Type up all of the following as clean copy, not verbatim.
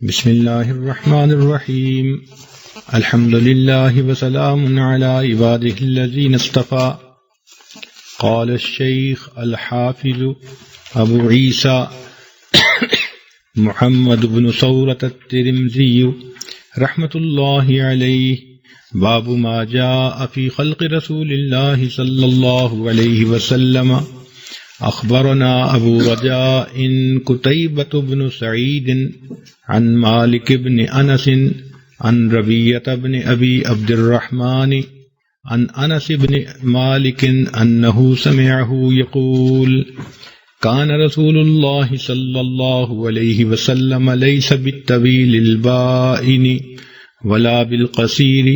بسم اللہ الرحمن الرحیم الحمد للہ وسلام علی عباده الذین اصطفى قال الشیخ الحافظ ابو عیسیٰ محمد بن ثورة الترمذی رحمۃ اللہ علیہ باب ما جاء فی خلق رسول اللہ صلی اللہ علیہ وسلم اخبرنا ابو رجاء قتيبة بن سعيد عن مالك بن انس عن ربيعة بن ابي عبد الرحمن عن انس بن مالك انه سمعه يقول كان رسول الله صلى الله عليه وسلم ليس بالطويل البائن ولا بالقصير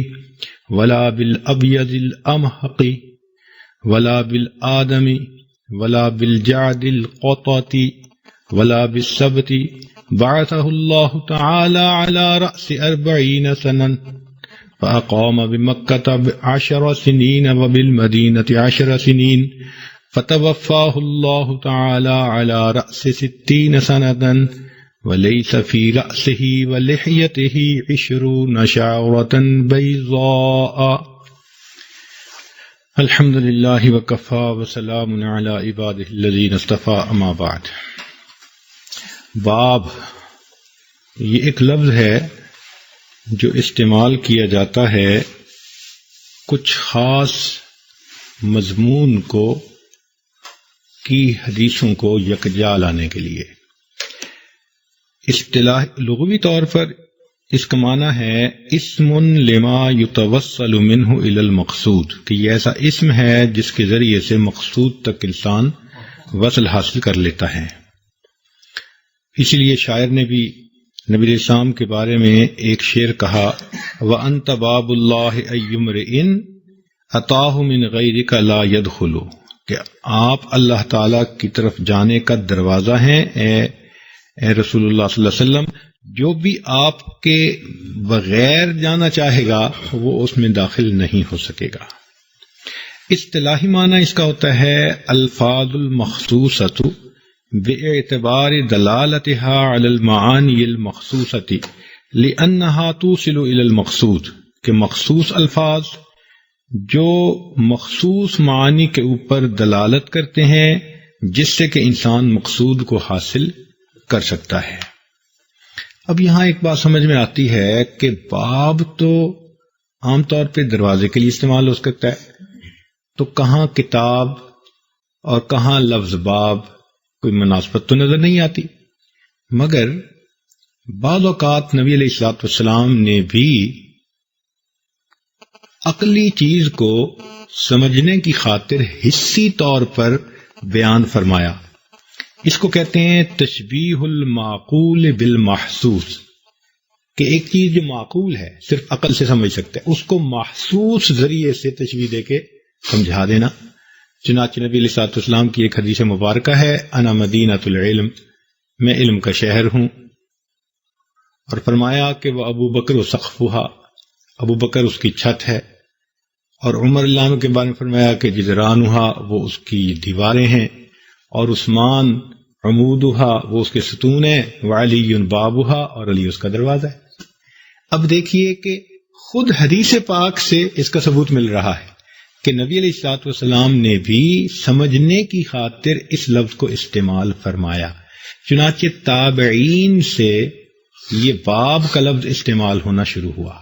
ولا بالابيض الامهق ولا بالآدم ولا بالجعد القطة ولا بالسبت بعثه الله تعالى على رأس 40 سنة فأقام بمكة 10 سنين وبالمدينة 10 سنين فتوفاه الله تعالى على رأس 60 سنة وليس في رأسه ولحيته 20 شعرة بيضاء. الحمد للہ وکفی وسلام علی عبادہ الذین اصطفی اما بعد. باب یہ ایک لفظ ہے جو استعمال کیا جاتا ہے کچھ خاص مضمون کو کی حدیثوں کو یکجا لانے کے لیے. اصطلاح لغوی طور پر اس کا معنی ہے اسم لما یتوصل منہ الی المقصود، کہ یہ ایسا اسم ہے جس کے ذریعے سے مقصود تک انسان وصل حاصل کر لیتا ہے. اسی لیے شاعر نے بھی نبی علیہ السلام کے بارے میں ایک شعر کہا وَأَنْتَ بَابُ اللَّهِ أَيُّ امْرِئٍ أَتَاهُ مِنْ غَيْرِكَ لَا يَدْخُلُ، کہ آپ اللہ تعالیٰ کی طرف جانے کا دروازہ ہیں اے رسول اللہ صلی اللہ علیہ وسلم. جو بھی آپ کے بغیر جانا چاہے گا وہ اس میں داخل نہیں ہو سکے گا. اصطلاحی معنی اس کا ہوتا ہے الفاظ المخصوصۃ باعتبار دلالتها علی المعانی المخصوصۃ لانها توصل الی المقصود، کہ مخصوص الفاظ جو مخصوص معانی کے اوپر دلالت کرتے ہیں جس سے کہ انسان مقصود کو حاصل کر سکتا ہے. اب یہاں ایک بات سمجھ میں آتی ہے کہ باب تو عام طور پہ دروازے کے لیے استعمال ہو سکتا ہے، تو کہاں کتاب اور کہاں لفظ باب کوئی مناسبت تو نظر نہیں آتی. مگر بعض اوقات نبی علیہ الصلوۃ والسلام نے بھی عقلی چیز کو سمجھنے کی خاطر حسی طور پر بیان فرمایا. اس کو کہتے ہیں تشبیہ المعقول بالمحسوس، کہ ایک چیز جو معقول ہے صرف عقل سے سمجھ سکتے ہیں اس کو محسوس ذریعے سے تشبیہ دے کے سمجھا دینا. چنانچہ نبی علیہ الصلوۃ والسلام کی ایک حدیث مبارکہ ہے انا مدینۃ العلم، میں علم کا شہر ہوں. اور فرمایا کہ وہ ابو بکر و سقفھا، ابو بکر اس کی چھت ہے. اور عمر اللہ عنہ کے بارے میں فرمایا کہ جدرانھا، وہ اس کی دیواریں ہیں. اور عثمان عمودھا، وہ اس کے ستون ہیں. وعلی بابھا، اور علی اس کا دروازہ ہے. اب دیکھیے کہ خود حدیث پاک سے اس کا ثبوت مل رہا ہے کہ نبی علیہ الصلوۃ والسلام نے بھی سمجھنے کی خاطر اس لفظ کو استعمال فرمایا. چنانچہ تابعین سے یہ باب کا لفظ استعمال ہونا شروع ہوا.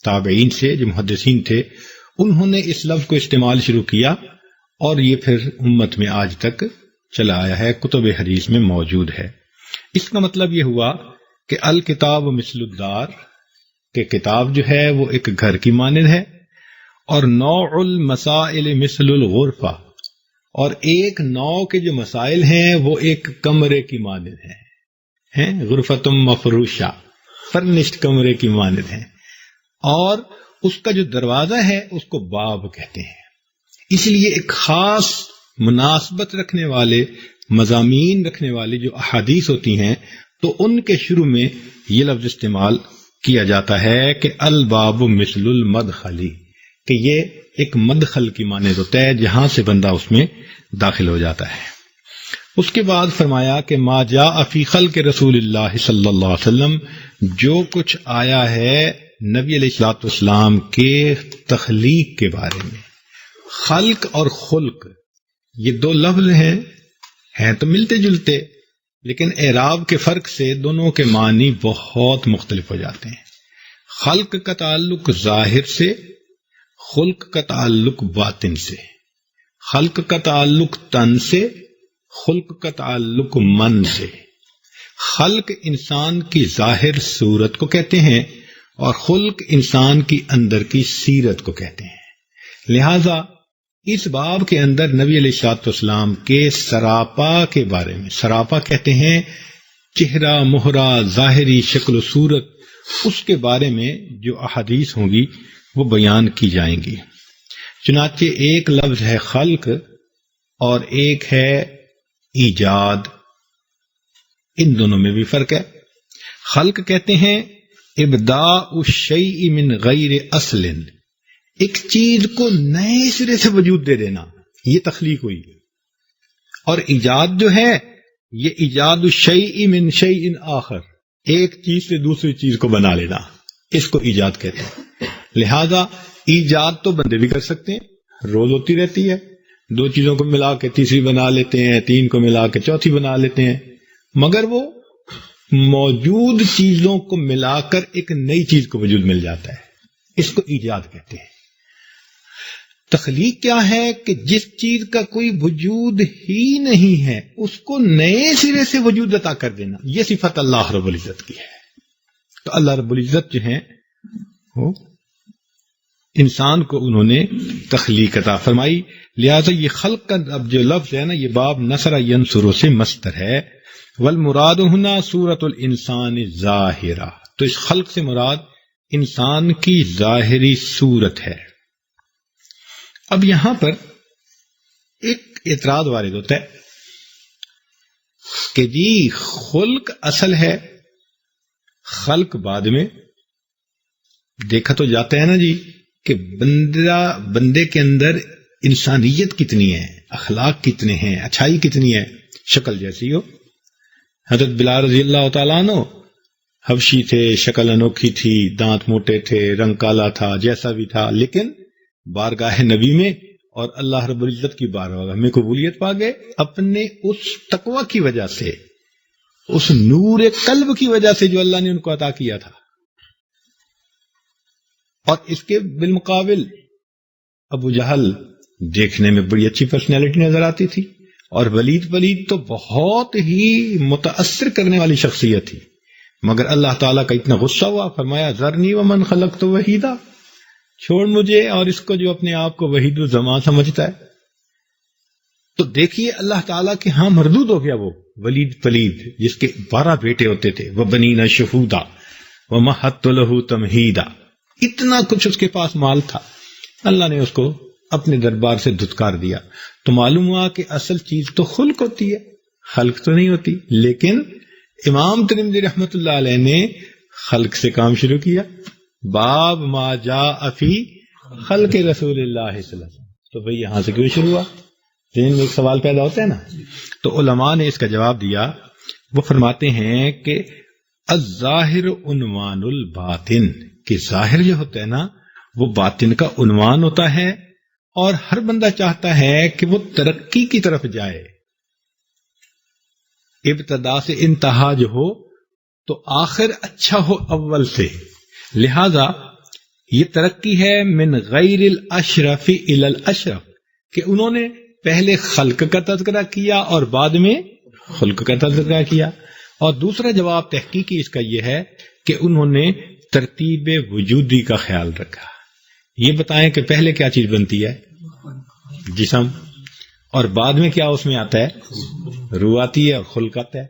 تابعین سے جو محدثین تھے انہوں نے اس لفظ کو استعمال شروع کیا، اور یہ پھر امت میں آج تک چلا آیا ہے، کتب حدیث میں موجود ہے. اس کا مطلب یہ ہوا کہ الکتاب مثل الدار، کہ کتاب جو ہے وہ ایک گھر کی مانند ہے. اور نوع المسائل مثل الغرفہ، اور ایک نوع کے جو مسائل ہیں وہ ایک کمرے کی مانند ہیں. غرفۃ مفروشہ، فرنشڈ کمرے کی مانند ہیں. اور اس کا جو دروازہ ہے اس کو باب کہتے ہیں. اس لیے ایک خاص مناسبت رکھنے والے مضامین رکھنے والی جو احادیث ہوتی ہیں تو ان کے شروع میں یہ لفظ استعمال کیا جاتا ہے کہ الباب مثل المدخلی، کہ یہ ایک مدخل کی مانند ہوتا ہے جہاں سے بندہ اس میں داخل ہو جاتا ہے. اس کے بعد فرمایا کہ ما جاء فی خلق رسول اللہ صلی اللہ علیہ وسلم، جو کچھ آیا ہے نبی علیہ الصلوۃ والسلام کے تخلیق کے بارے میں. خلق اور خلق یہ دو لفظ ہیں تو ملتے جلتے، لیکن اعراب کے فرق سے دونوں کے معنی بہت مختلف ہو جاتے ہیں. خلق کا تعلق ظاہر سے، خلق کا تعلق باطن سے. خلق کا تعلق تن سے، خلق کا تعلق من سے. خلق انسان کی ظاہر صورت کو کہتے ہیں اور خلق انسان کی اندر کی سیرت کو کہتے ہیں. لہذا اس باب کے اندر نبی علیہ الصلوۃ والسلام کے سراپا کے بارے میں، سراپا کہتے ہیں چہرہ مہرہ، ظاہری شکل و صورت، اس کے بارے میں جو احادیث ہوں گی وہ بیان کی جائیں گی. چنانچہ ایک لفظ ہے خلق اور ایک ہے ایجاد، ان دونوں میں بھی فرق ہے. خلق کہتے ہیں ابداء الشیء من غیر اصل، ایک چیز کو نئے سرے سے وجود دے دینا، یہ تخلیق ہوئی. اور ایجاد جو ہے یہ ایجاد الشیء من شیء آخر، ایک چیز سے دوسری چیز کو بنا لینا، اس کو ایجاد کہتے ہیں. لہذا ایجاد تو بندے بھی کر سکتے ہیں، روز ہوتی رہتی ہے. دو چیزوں کو ملا کے تیسری بنا لیتے ہیں، تین کو ملا کے چوتھی بنا لیتے ہیں، مگر وہ موجود چیزوں کو ملا کر ایک نئی چیز کو وجود مل جاتا ہے، اس کو ایجاد کہتے ہیں. تخلیق کیا ہے کہ جس چیز کا کوئی وجود ہی نہیں ہے اس کو نئے سرے سے وجود عطا کر دینا، یہ صفت اللہ رب العزت کی ہے. تو اللہ رب العزت جو ہیں وہ انسان کو انہوں نے تخلیق عطا فرمائی. لہذا یہ خلق کا اب جو لفظ ہے نا، یہ باب نصر ینصر سے مصدر ہے. والمراد ہنا صورت الانسان ظاہرہ، تو اس خلق سے مراد انسان کی ظاہری صورت ہے. اب یہاں پر ایک اعتراض وارد ہوتا ہے کہ جی خلق اصل ہے، خلق بعد میں. دیکھا تو جاتا ہے نا جی کہ بندے کے اندر انسانیت کتنی ہے، اخلاق کتنے ہیں، اچھائی کتنی ہے. شکل جیسی ہو، حضرت بلال رضی اللہ تعالیٰ عنہ حبشی تھے، شکل انوکھی تھی، دانت موٹے تھے، رنگ کالا تھا، جیسا بھی تھا، لیکن بارگاہ نبی میں اور اللہ رب العزت کی بارگاہ میں قبولیت پا گئے اپنے اس تقوی کی وجہ سے، اس نور قلب کی وجہ سے جو اللہ نے ان کو عطا کیا تھا. اور اس کے بالمقابل ابو جہل دیکھنے میں بڑی اچھی پرسنالٹی نظر آتی تھی، اور ولید تو بہت ہی متاثر کرنے والی شخصیت تھی، مگر اللہ تعالیٰ کا اتنا غصہ ہوا، فرمایا ذرنی ومن خلقت وحیدا، چھوڑ مجھے اور اس کو جو اپنے آپ کو وحید الزمان سمجھتا ہے. تو دیکھیے اللہ تعالیٰ کے ہاں مردود ہو گیا وہ ولید جس کے 12 بیٹے ہوتے تھے. وبنینا شہودا ومہدت لہ تمہیدا، اتنا کچھ اس کے پاس مال تھا، اللہ نے اس کو اپنے دربار سے دھتکار دیا. تو معلوم ہوا کہ اصل چیز تو خلق ہوتی ہے، خلق تو نہیں ہوتی. لیکن امام ترمذی رحمۃ اللہ علیہ نے خلق سے کام شروع کیا. باب ما جاء فی خلق رسول اللہ صلی اللہ علیہ وسلم. تو بھئی یہاں سے کیوں شروع ہوا؟ ذہن میں ایک سوال پیدا ہوتا ہے نا. تو علماء نے اس کا جواب دیا، وہ فرماتے ہیں کہ الظاہر عنوان الباطن، کہ ظاہر جو ہوتا ہے نا وہ باطن کا عنوان ہوتا ہے، اور ہر بندہ چاہتا ہے کہ وہ ترقی کی طرف جائے. ابتدا سے انتہا جو ہو تو آخر اچھا ہو اول سے. لہذا یہ ترقی ہے من غیر الاشرف الی الاشرف، کہ انہوں نے پہلے خلق کا تذکرہ کیا اور بعد میں خلق کا تذکرہ کیا. اور دوسرا جواب تحقیقی اس کا یہ ہے کہ انہوں نے ترتیب وجودی کا خیال رکھا. یہ بتائیں کہ پہلے کیا چیز بنتی ہے؟ جسم، اور بعد میں کیا اس میں آتا ہے؟ روح آتی ہے اور خلق آتا ہے.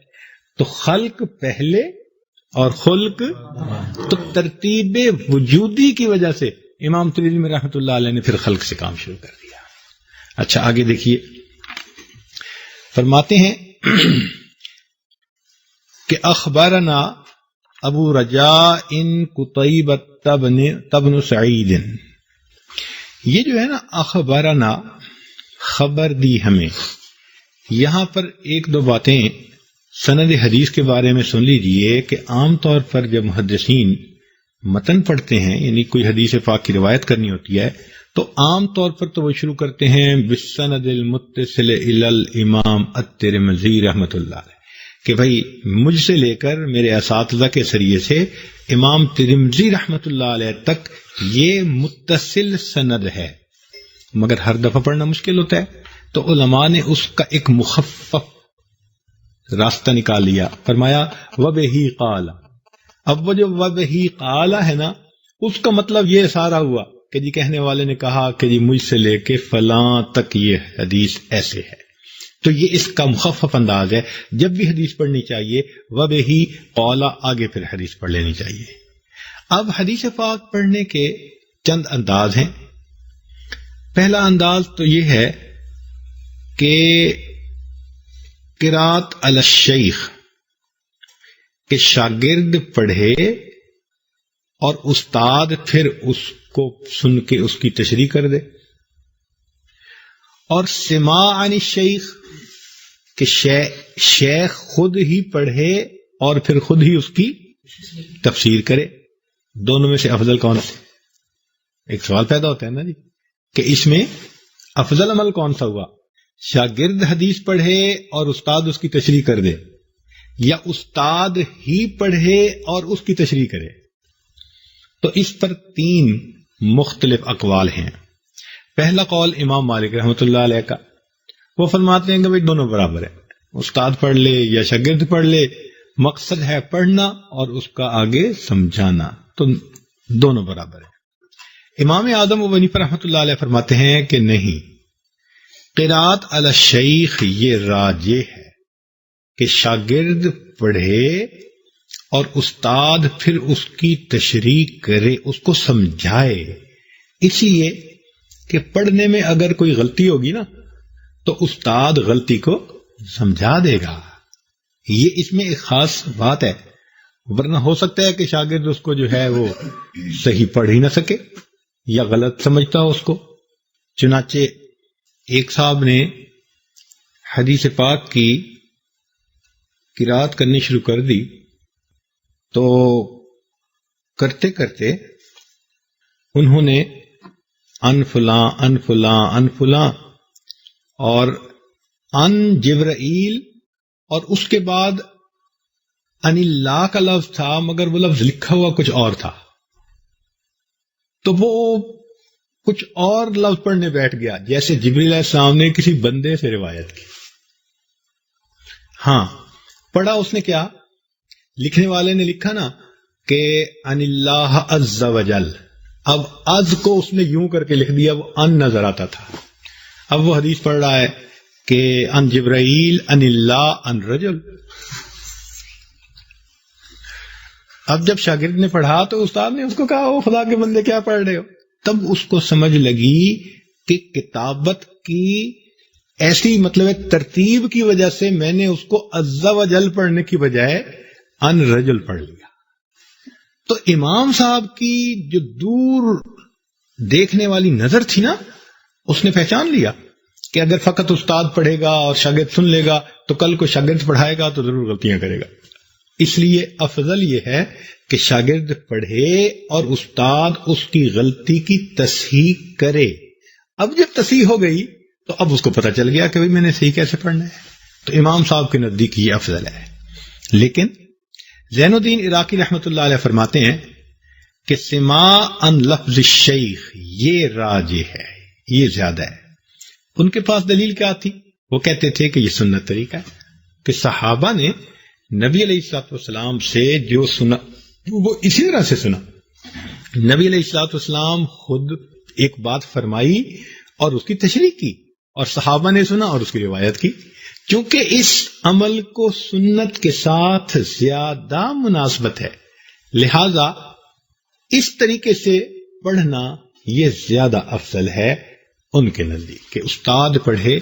تو خلق پہلے اور خلق، تو ترتیب وجودی کی وجہ سے امام ترمذی رحمۃ اللہ علیہ نے پھر خلق سے کام شروع کر دیا. اچھا آگے دیکھیے، فرماتے ہیں کہ اخبرنا ابو رجاء قتیبہ بن سعید، یہ جو ہے نا اخبرنا، خبر دی ہمیں، یہاں پر ایک دو باتیں سند حدیث کے بارے میں سن لیجئے کہ عام طور پر جب محدثین متن پڑھتے ہیں، یعنی کوئی حدیث پاک کی روایت کرنی ہوتی ہے، تو عام طور پر تو وہ شروع کرتے ہیں بالسند المتصل الی الامام الترمذی رحمۃ اللہ علیہ، کہ بھائی مجھ سے لے کر میرے اساتذہ کے ذریعے سے امام ترمذی رحمۃ اللہ علیہ تک یہ متصل سند ہے، مگر ہر دفعہ پڑھنا مشکل ہوتا ہے، تو علماء نے اس کا ایک مخفف راستہ نکال لیا، فرمایا وبہی قال۔ اب وہ جو وبہی قال ہے نا، اس کا مطلب یہ سارا ہوا کہ جی کہنے والے نے کہا کہ جی مجھ سے لے کے فلاں تک یہ حدیث ایسے ہے، تو یہ اس کا مخفف انداز ہے۔ جب بھی حدیث پڑھنی چاہیے وبہی قال آگے پھر حدیث پڑھ لینی چاہیے۔ اب حدیث پاک پڑھنے کے چند انداز ہیں۔ پہلا انداز تو یہ ہے کہ قرات علی الشیخ، کہ شاگرد پڑھے اور استاد پھر اس کو سن کے اس کی تشریح کر دے، اور سماع عن الشیخ، کہ شیخ خود ہی پڑھے اور پھر خود ہی اس کی تفسیر کرے۔ دونوں میں سے افضل کون ہے؟ ایک سوال پیدا ہوتا ہے نا جی، کہ اس میں افضل عمل کون سا ہوا؟ شاگرد حدیث پڑھے اور استاد اس کی تشریح کر دے، یا استاد ہی پڑھے اور اس کی تشریح کرے؟ تو اس پر تین مختلف اقوال ہیں۔ پہلا قول امام مالک رحمۃ اللہ علیہ کا، وہ فرماتے ہیں کہ بھائی دونوں برابر ہیں، استاد پڑھ لے یا شاگرد پڑھ لے، مقصد ہے پڑھنا اور اس کا آگے سمجھانا، تو دونوں برابر ہیں۔ امام اعظم ابو حنیفہ رحمۃ اللہ علیہ فرماتے ہیں کہ نہیں، قرات علی الشیخ یہ راجح ہے کہ شاگرد پڑھے اور استاد پھر اس کی تشریح کرے، اس کو سمجھائے، اس لیے کہ پڑھنے میں اگر کوئی غلطی ہوگی نا تو استاد غلطی کو سمجھا دے گا۔ یہ اس میں ایک خاص بات ہے، ورنہ ہو سکتا ہے کہ شاگرد اس کو جو ہے وہ صحیح پڑھ ہی نہ سکے یا غلط سمجھتا ہو اس کو۔ چنانچہ ایک صاحب نے حدیث پاک کی قرات کرنی شروع کر دی، تو کرتے کرتے انہوں نے ان فلاں ان فلاں ان فلاں اور ان جبرائیل، اور اس کے بعد ان اللہ کا لفظ تھا مگر وہ لفظ لکھا ہوا کچھ اور تھا، تو وہ کچھ اور لفظ پڑھنے بیٹھ گیا، جیسے جبریل علیہ السلام نے کسی بندے سے روایت کی۔ ہاں پڑھا اس نے کیا، لکھنے والے نے لکھا نا کہ ان اللہ عز وجل، اب از کو اس نے یوں کر کے لکھ دیا، وہ ان نظر آتا تھا۔ اب وہ حدیث پڑھ رہا ہے کہ ان جبرائیل ان اللہ ان رجل۔ اب جب شاگرد نے پڑھا تو استاد نے اس کو کہا وہ خدا کے بندے کیا پڑھ رہے ہو؟ تب اس کو سمجھ لگی کہ کتابت کی ایسی مطلب ترتیب کی وجہ سے میں نے اس کو عز و جل پڑھنے کی بجائے ان رجل پڑھ لیا۔ تو امام صاحب کی جو دور دیکھنے والی نظر تھی نا، اس نے پہچان لیا کہ اگر فقط استاد پڑھے گا اور شاگرد سن لے گا تو کل کو شاگرد پڑھائے گا تو ضرور غلطیاں کرے گا۔ اس لیے افضل یہ ہے کہ شاگرد پڑھے اور استاد اس کی غلطی کی تصحیح کرے۔ اب جب تصحیح ہو گئی تو اب اس کو پتہ چل گیا کہ بھئی میں نے صحیح کیسے پڑھنا ہے، تو امام صاحب کے نزدیک یہ افضل ہے۔ لیکن زین الدین عراقی رحمۃ اللہ علیہ فرماتے ہیں کہ سماع ان لفظ الشیخ یہ راجح ہے، یہ زیادہ ہے۔ ان کے پاس دلیل کیا تھی؟ وہ کہتے تھے کہ یہ سنت طریقہ ہے کہ صحابہ نے نبی علیہ الصلوۃ والسلام سے جو سنا وہ اسی طرح سے سنا۔ نبی علیہ الصلوۃ والسلام خود ایک بات فرمائی اور اس کی تشریح کی، اور صحابہ نے سنا اور اس کی روایت کی۔ چونکہ اس عمل کو سنت کے ساتھ زیادہ مناسبت ہے، لہذا اس طریقے سے پڑھنا یہ زیادہ افضل ہے ان کے نزدیک کہ استاد پڑھے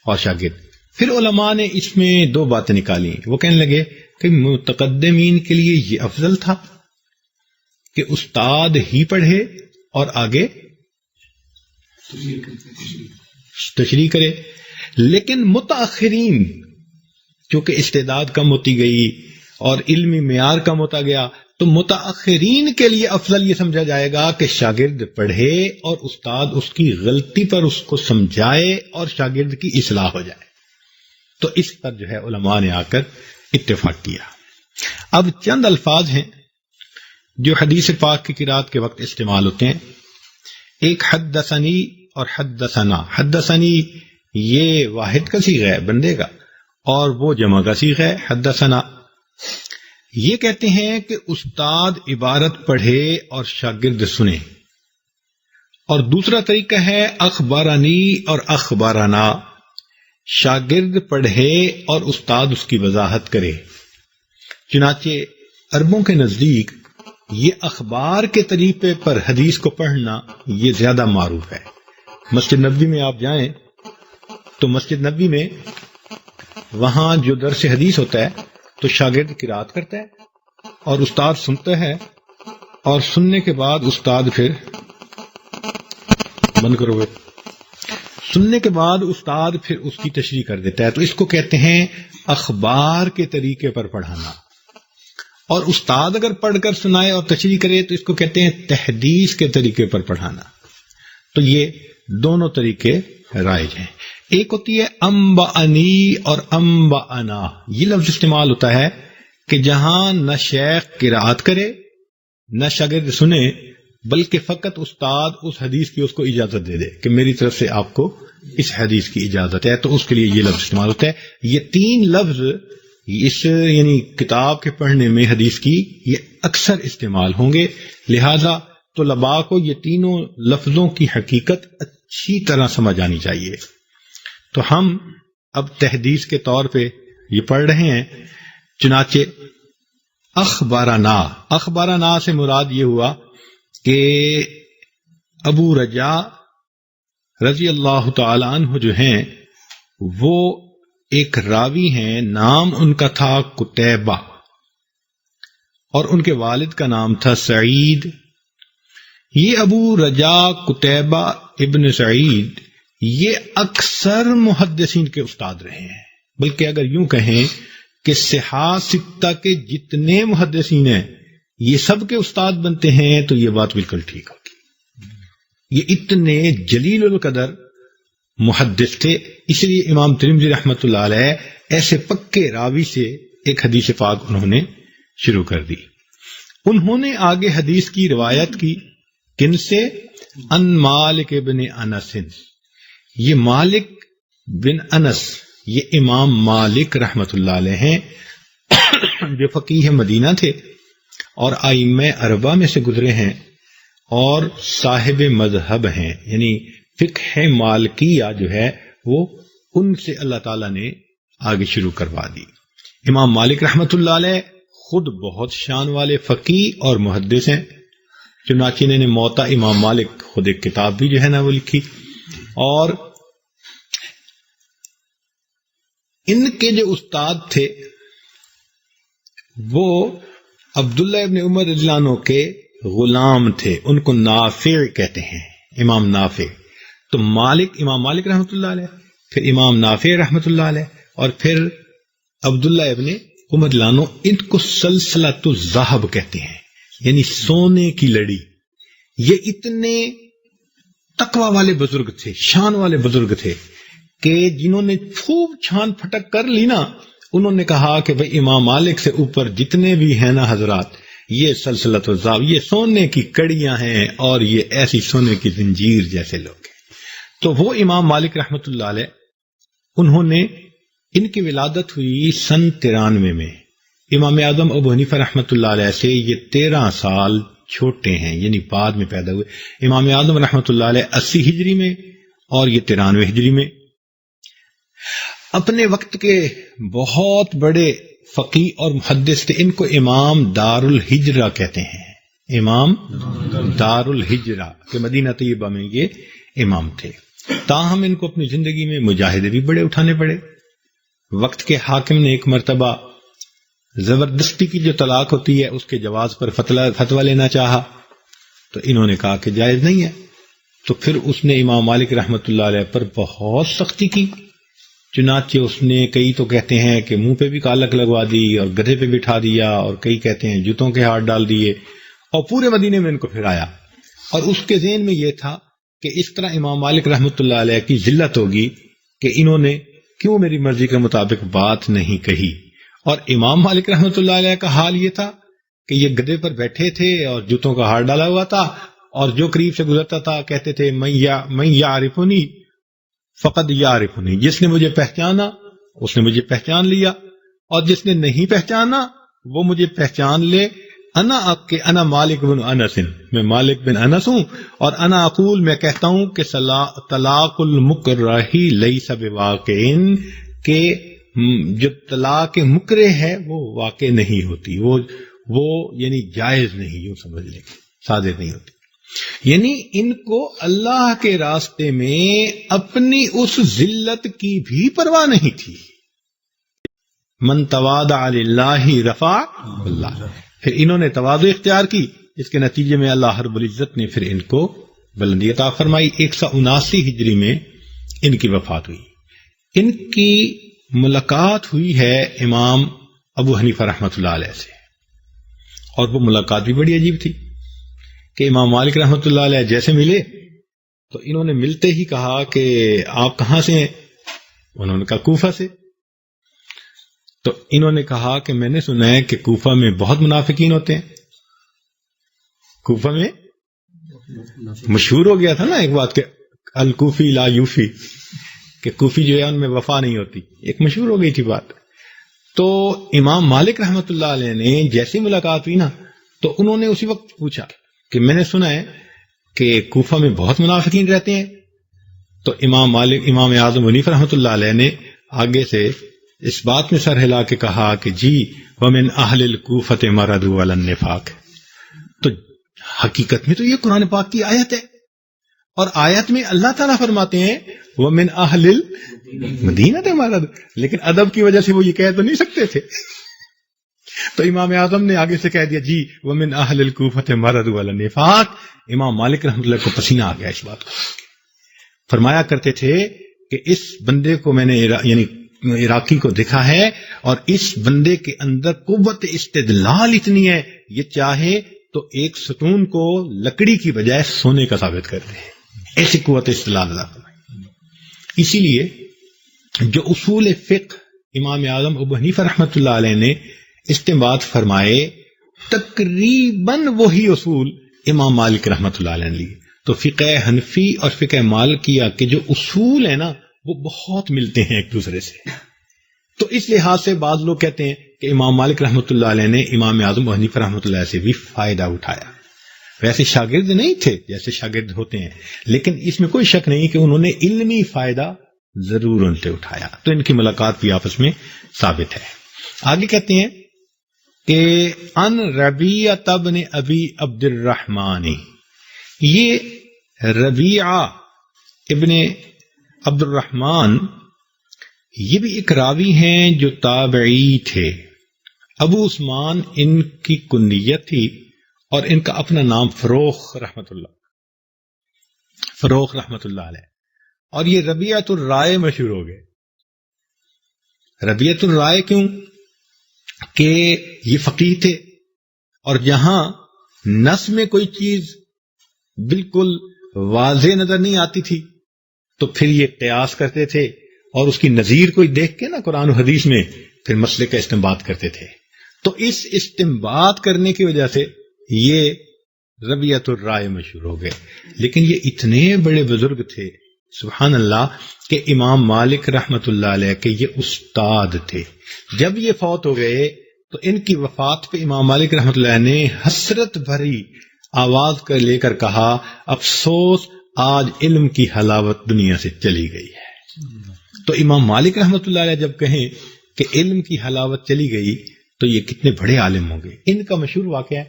اور شاگرد۔ پھر علماء نے اس میں دو باتیں نکالی، وہ کہنے لگے کہ متقدمین کے لیے یہ افضل تھا کہ استاد ہی پڑھے اور آگے تشریح کرے، لیکن متاخرین چونکہ استعداد کم ہوتی گئی اور علمی معیار کم ہوتا گیا تو متاخرین کے لیے افضل یہ سمجھا جائے گا کہ شاگرد پڑھے اور استاد اس کی غلطی پر اس کو سمجھائے اور شاگرد کی اصلاح ہو جائے. تو اس پر جو ہے علماء نے آ کر اتفاق کیا. اب چند الفاظ ہیں جو حدیث پاک کی قرات کے وقت استعمال ہوتے ہیں. ایک حدثنی اور حدثنا. حدثنی یہ واحد کا صیغہ ہے بندے کا اور وہ جمع کا صیغہ ہے حدثنا. یہ کہتے ہیں کہ استاد عبارت پڑھے اور شاگرد سنے. اور دوسرا طریقہ ہے اخبارانی اور اخبارنا. شاگرد پڑھے اور استاد اس کی وضاحت کرے. چنانچہ عربوں کے نزدیک یہ اخبار کے طریقے پر حدیث کو پڑھنا یہ زیادہ معروف ہے. مسجد نبوی میں آپ جائیں تو مسجد نبوی میں وہاں جو درس حدیث ہوتا ہے تو شاگرد قرات کرتا ہے اور استاد سنتا ہے اور سننے کے بعد استاد پھر بند کرو گے سننے کے بعد استاد پھر اس کی تشریح کر دیتا ہے. تو اس کو کہتے ہیں اخبار کے طریقے پر پڑھانا. اور استاد اگر پڑھ کر سنائے اور تشریح کرے تو اس کو کہتے ہیں تحدیث کے طریقے پر پڑھانا. تو یہ دونوں طریقے رائج ہیں. ایک ہوتی ہے انبأنی اور انبأنا. یہ لفظ استعمال ہوتا ہے کہ جہاں نہ شیخ قرات کرے نہ شاگرد سنے بلکہ فقط استاد اس حدیث کی اس کو اجازت دے دے کہ میری طرف سے آپ کو اس حدیث کی اجازت ہے تو اس کے لیے یہ لفظ استعمال ہوتا ہے. یہ تین لفظ اس یعنی کتاب کے پڑھنے میں حدیث کی یہ اکثر استعمال ہوں گے. لہذا طلباء کو یہ تینوں لفظوں کی حقیقت اچھی طرح سمجھ آنی چاہیے. تو ہم اب تحدیث کے طور پہ یہ پڑھ رہے ہیں. چنانچہ اخبارنا. اخبارنا سے مراد یہ ہوا کہ ابو رجا رضی اللہ تعالی عنہ جو ہیں وہ ایک راوی ہیں. نام ان کا تھا قتیبہ اور ان کے والد کا نام تھا سعید. یہ ابو رجا قتیبہ ابن سعید یہ اکثر محدثین کے استاد رہے ہیں. بلکہ اگر یوں کہیں کہ صحاح ستہ کے جتنے محدثین ہیں یہ سب کے استاد بنتے ہیں تو یہ بات بالکل ٹھیک ہوگی. یہ اتنے جلیل القدر محدث تھے. اس لیے امام ترمذی رحمۃ اللہ علیہ ایسے پکے راوی سے ایک حدیث پاک انہوں نے شروع کر دی. انہوں نے آگے حدیث کی روایت کی کن سے؟ ان مالک بن انس. یہ مالک بن انس یہ امام مالک رحمۃ اللہ علیہ ہیں جو فقیہ مدینہ تھے اور ائمہ اربعہ میں سے گزرے ہیں اور صاحب مذہب ہیں. یعنی فقہ مالکیہ جو ہے وہ ان سے اللہ تعالیٰ نے آگے شروع کروا دی. امام مالک رحمۃ اللہ علیہ خود بہت شان والے فقیہ اور محدث ہیں. چنانچہ انہوں نے موطا امام مالک خود ایک کتاب بھی جو ہے نا وہ لکھی. اور ان کے جو استاد تھے وہ عبداللہ ابن عمر رضی اللہ عنہ کے غلام تھے. ان کو نافع کہتے ہیں, امام نافع. تو امام مالک رحمۃ اللہ علیہ, پھر امام نافع رحمۃ اللہ علیہ, اور پھر عبداللہ ابن عمر رضی اللہ عنہ. ان کو سلسلۃ الذہب کہتے ہیں, یعنی سونے کی لڑی. یہ اتنے تقوی والے بزرگ تھے, شان والے بزرگ تھے کہ جنہوں نے خوب چھان پھٹک کر لی نا, انہوں نے کہا کہ بھئی امام مالک سے اوپر جتنے بھی ہیں نا حضرات, یہ سلسلۃ الذہب, یہ سونے کی کڑیاں ہیں اور یہ ایسی سونے کی زنجیر جیسے لوگ ہیں. تو وہ امام مالک رحمۃ اللہ علیہ, انہوں نے, ان کی ولادت ہوئی سن 93 میں. امام اعظم ابو حنیفہ رحمۃ اللہ علیہ سے یہ 13 سال چھوٹے ہیں, یعنی بعد میں پیدا ہوئے. امام اعظم رحمۃ اللہ علیہ 80 ہجری میں اور یہ 93 ہجری میں. اپنے وقت کے بہت بڑے فقیہ اور محدث تھے. ان کو امام دار الہجرہ کہتے ہیں, امام دار الہجرہ کہ مدینہ طیبہ میں یہ امام تھے. تاہم ان کو اپنی زندگی میں مجاہدے بھی بڑے اٹھانے پڑے. وقت کے حاکم نے ایک مرتبہ زبردستی کی جو طلاق ہوتی ہے اس کے جواز پر فتویٰ لینا چاہا تو انہوں نے کہا کہ جائز نہیں ہے. تو پھر اس نے امام مالک رحمۃ اللہ علیہ پر بہت سختی کی چنانچہ اس نے، کئی تو کہتے ہیں کہ منہ پہ بھی کالک لگوا دی اور گدھے پہ بٹھا دیا، اور کئی کہتے ہیں جوتوں کے ہاتھ ڈال دیے اور پورے مدینے میں ان کو پھرایا. اور اس کے ذہن میں یہ تھا کہ اس طرح امام مالک رحمۃ اللہ علیہ کی ذلت ہوگی کہ انہوں نے کیوں میری مرضی کے مطابق بات نہیں کہی. اور امام مالک رحمۃ اللہ علیہ کا حال یہ تھا کہ یہ گدھے پر بیٹھے تھے اور جوتوں کا ہار ڈالا ہوا تھا، اور جو قریب سے گزرتا تھا کہتے تھے میں یعرفنی فقد یعرفنی، جس نے مجھے پہچانا اس نے مجھے پہچان لیا، اور جس نے نہیں پہچانا وہ مجھے پہچان لے. انا مالک بن انس، میں مالک بن انس ہوں، اور انا اقول، میں کہتا ہوں کہ طلاق المکرہ لیس بواقع، کہ جو طلاق مکرہ ہے وہ واقع نہیں ہوتی، وہ یعنی جائز نہیں، یوں سمجھ لیں، صادر نہیں ہوتی. یعنی ان کو اللہ کے راستے میں اپنی اس ذلت کی بھی پرواہ نہیں تھی. من تواضع للہ رفع اللہ، پھر انہوں نے تواضع اختیار کی، اس کے نتیجے میں اللہ رب العزت نے پھر ان کو بلندی عطا فرمائی. 179 ہجری میں ان کی وفات ہوئی. ان کی ملاقات ہوئی ہے امام ابو حنیفہ رحمۃ اللہ علیہ سے، اور وہ ملاقات بھی بڑی عجیب تھی کہ امام مالک رحمۃ اللہ علیہ جیسے ملے تو انہوں نے ملتے ہی کہا کہ آپ کہاں سے ہیں؟ انہوں نے کہا کوفہ سے. تو انہوں نے کہا کہ میں نے سنا ہے کہ کوفہ میں بہت منافقین ہوتے ہیں. کوفہ میں مشہور ہو گیا تھا نا ایک بات کہ الکوفی لا یوفی، کہ کوفی جو ہے ان میں وفا نہیں ہوتی، ایک مشہور ہو گئی تھی بات. تو امام مالک رحمۃ اللہ علیہ نے جیسی ملاقات ہوئی نا تو انہوں نے اسی وقت پوچھا کہ میں نے سنا ہے کہ کوفہ میں بہت منافقین رہتے ہیں. تو امام اعظم حنیفہ رحمۃ اللہ علیہ نے آگے سے اس بات میں سر ہلا کے کہا کہ جی ومن اہل الکوفۃ مردوا علی النفاق. تو حقیقت میں تو یہ قرآن پاک کی آیت ہے، اور آیت میں اللہ تعالیٰ فرماتے ہیں ومن اہل المدینۃ مردوا، لیکن ادب کی وجہ سے وہ یہ کہہ تو نہیں سکتے تھے. تو امام اعظم نے آگے سے کہہ دیا جی ومن اہل الکوفۃ مردوا علی النفاق. امام مالک رحمۃ اللہ کو پسینہ آ گیا اس بات کو. فرمایا کرتے تھے کہ اس بندے کو میں نے یعنی عراقی کو دیکھا ہے، اور اس بندے کے اندر قوت استدلال اتنی ہے، یہ چاہے تو ایک ستون کو لکڑی کی بجائے سونے کا ثابت کرتے ہیں، ایسی قوت استدلال ادا فرمائی. اسی لیے جو اصول فقہ امام اعظم ابو حنیفہ رحمۃ اللہ علیہ نے استنباط فرمائے، تقریباً وہی اصول امام مالک رحمۃ اللہ علیہ نے لیے. تو فقہ حنفی اور فقہ مالکیہ کے جو اصول ہیں نا وہ بہت ملتے ہیں ایک دوسرے سے. تو اس لحاظ سے بعض لوگ کہتے ہیں کہ امام مالک رحمۃ اللہ علیہ نے امام اعظم ابو حنیفہ رحمۃ اللہ سے بھی فائدہ اٹھایا. ویسے شاگرد نہیں تھے جیسے شاگرد ہوتے ہیں، لیکن اس میں کوئی شک نہیں کہ انہوں نے علمی فائدہ ضرور ان سے اٹھایا. تو ان کی ملاقات بھی آپس میں ثابت ہے. آگے کہتے ہیں کہ ان ربیعہ بن ابی عبد الرحمن، یہ ربیعہ ابن عبد الرحمن یہ بھی ایک راوی ہیں جو تابعی تھے. ابو عثمان ان کی کنیت تھی، اور ان کا اپنا نام فروخ رحمت اللہ علیہ. اور یہ ربیعۃ الرائے مشہور ہو گئے. ربیعۃ الرائے کیوں؟ کہ یہ فقیہ تھے، اور جہاں نص میں کوئی چیز بالکل واضح نظر نہیں آتی تھی تو پھر یہ قیاس کرتے تھے، اور اس کی نظیر کوئی دیکھ کے نا قرآن و حدیث میں پھر مسئلے کا استنباط کرتے تھے. تو اس استنباط کرنے کی وجہ سے یہ ربیعۃ الرائے مشہور ہو گئے. لیکن یہ اتنے بڑے بزرگ تھے سبحان اللہ کہ امام مالک رحمت اللہ علیہ کے یہ استاد تھے. جب یہ فوت ہو گئے تو ان کی وفات پہ امام مالک رحمت اللہ نے حسرت بھری آواز کر لے کر کہا افسوس آج علم کی حلاوت دنیا سے چلی گئی ہے. تو امام مالک رحمت اللہ علیہ جب کہیں کہ علم کی حلاوت چلی گئی تو یہ کتنے بڑے عالم ہوں گے. ان کا مشہور واقعہ ہے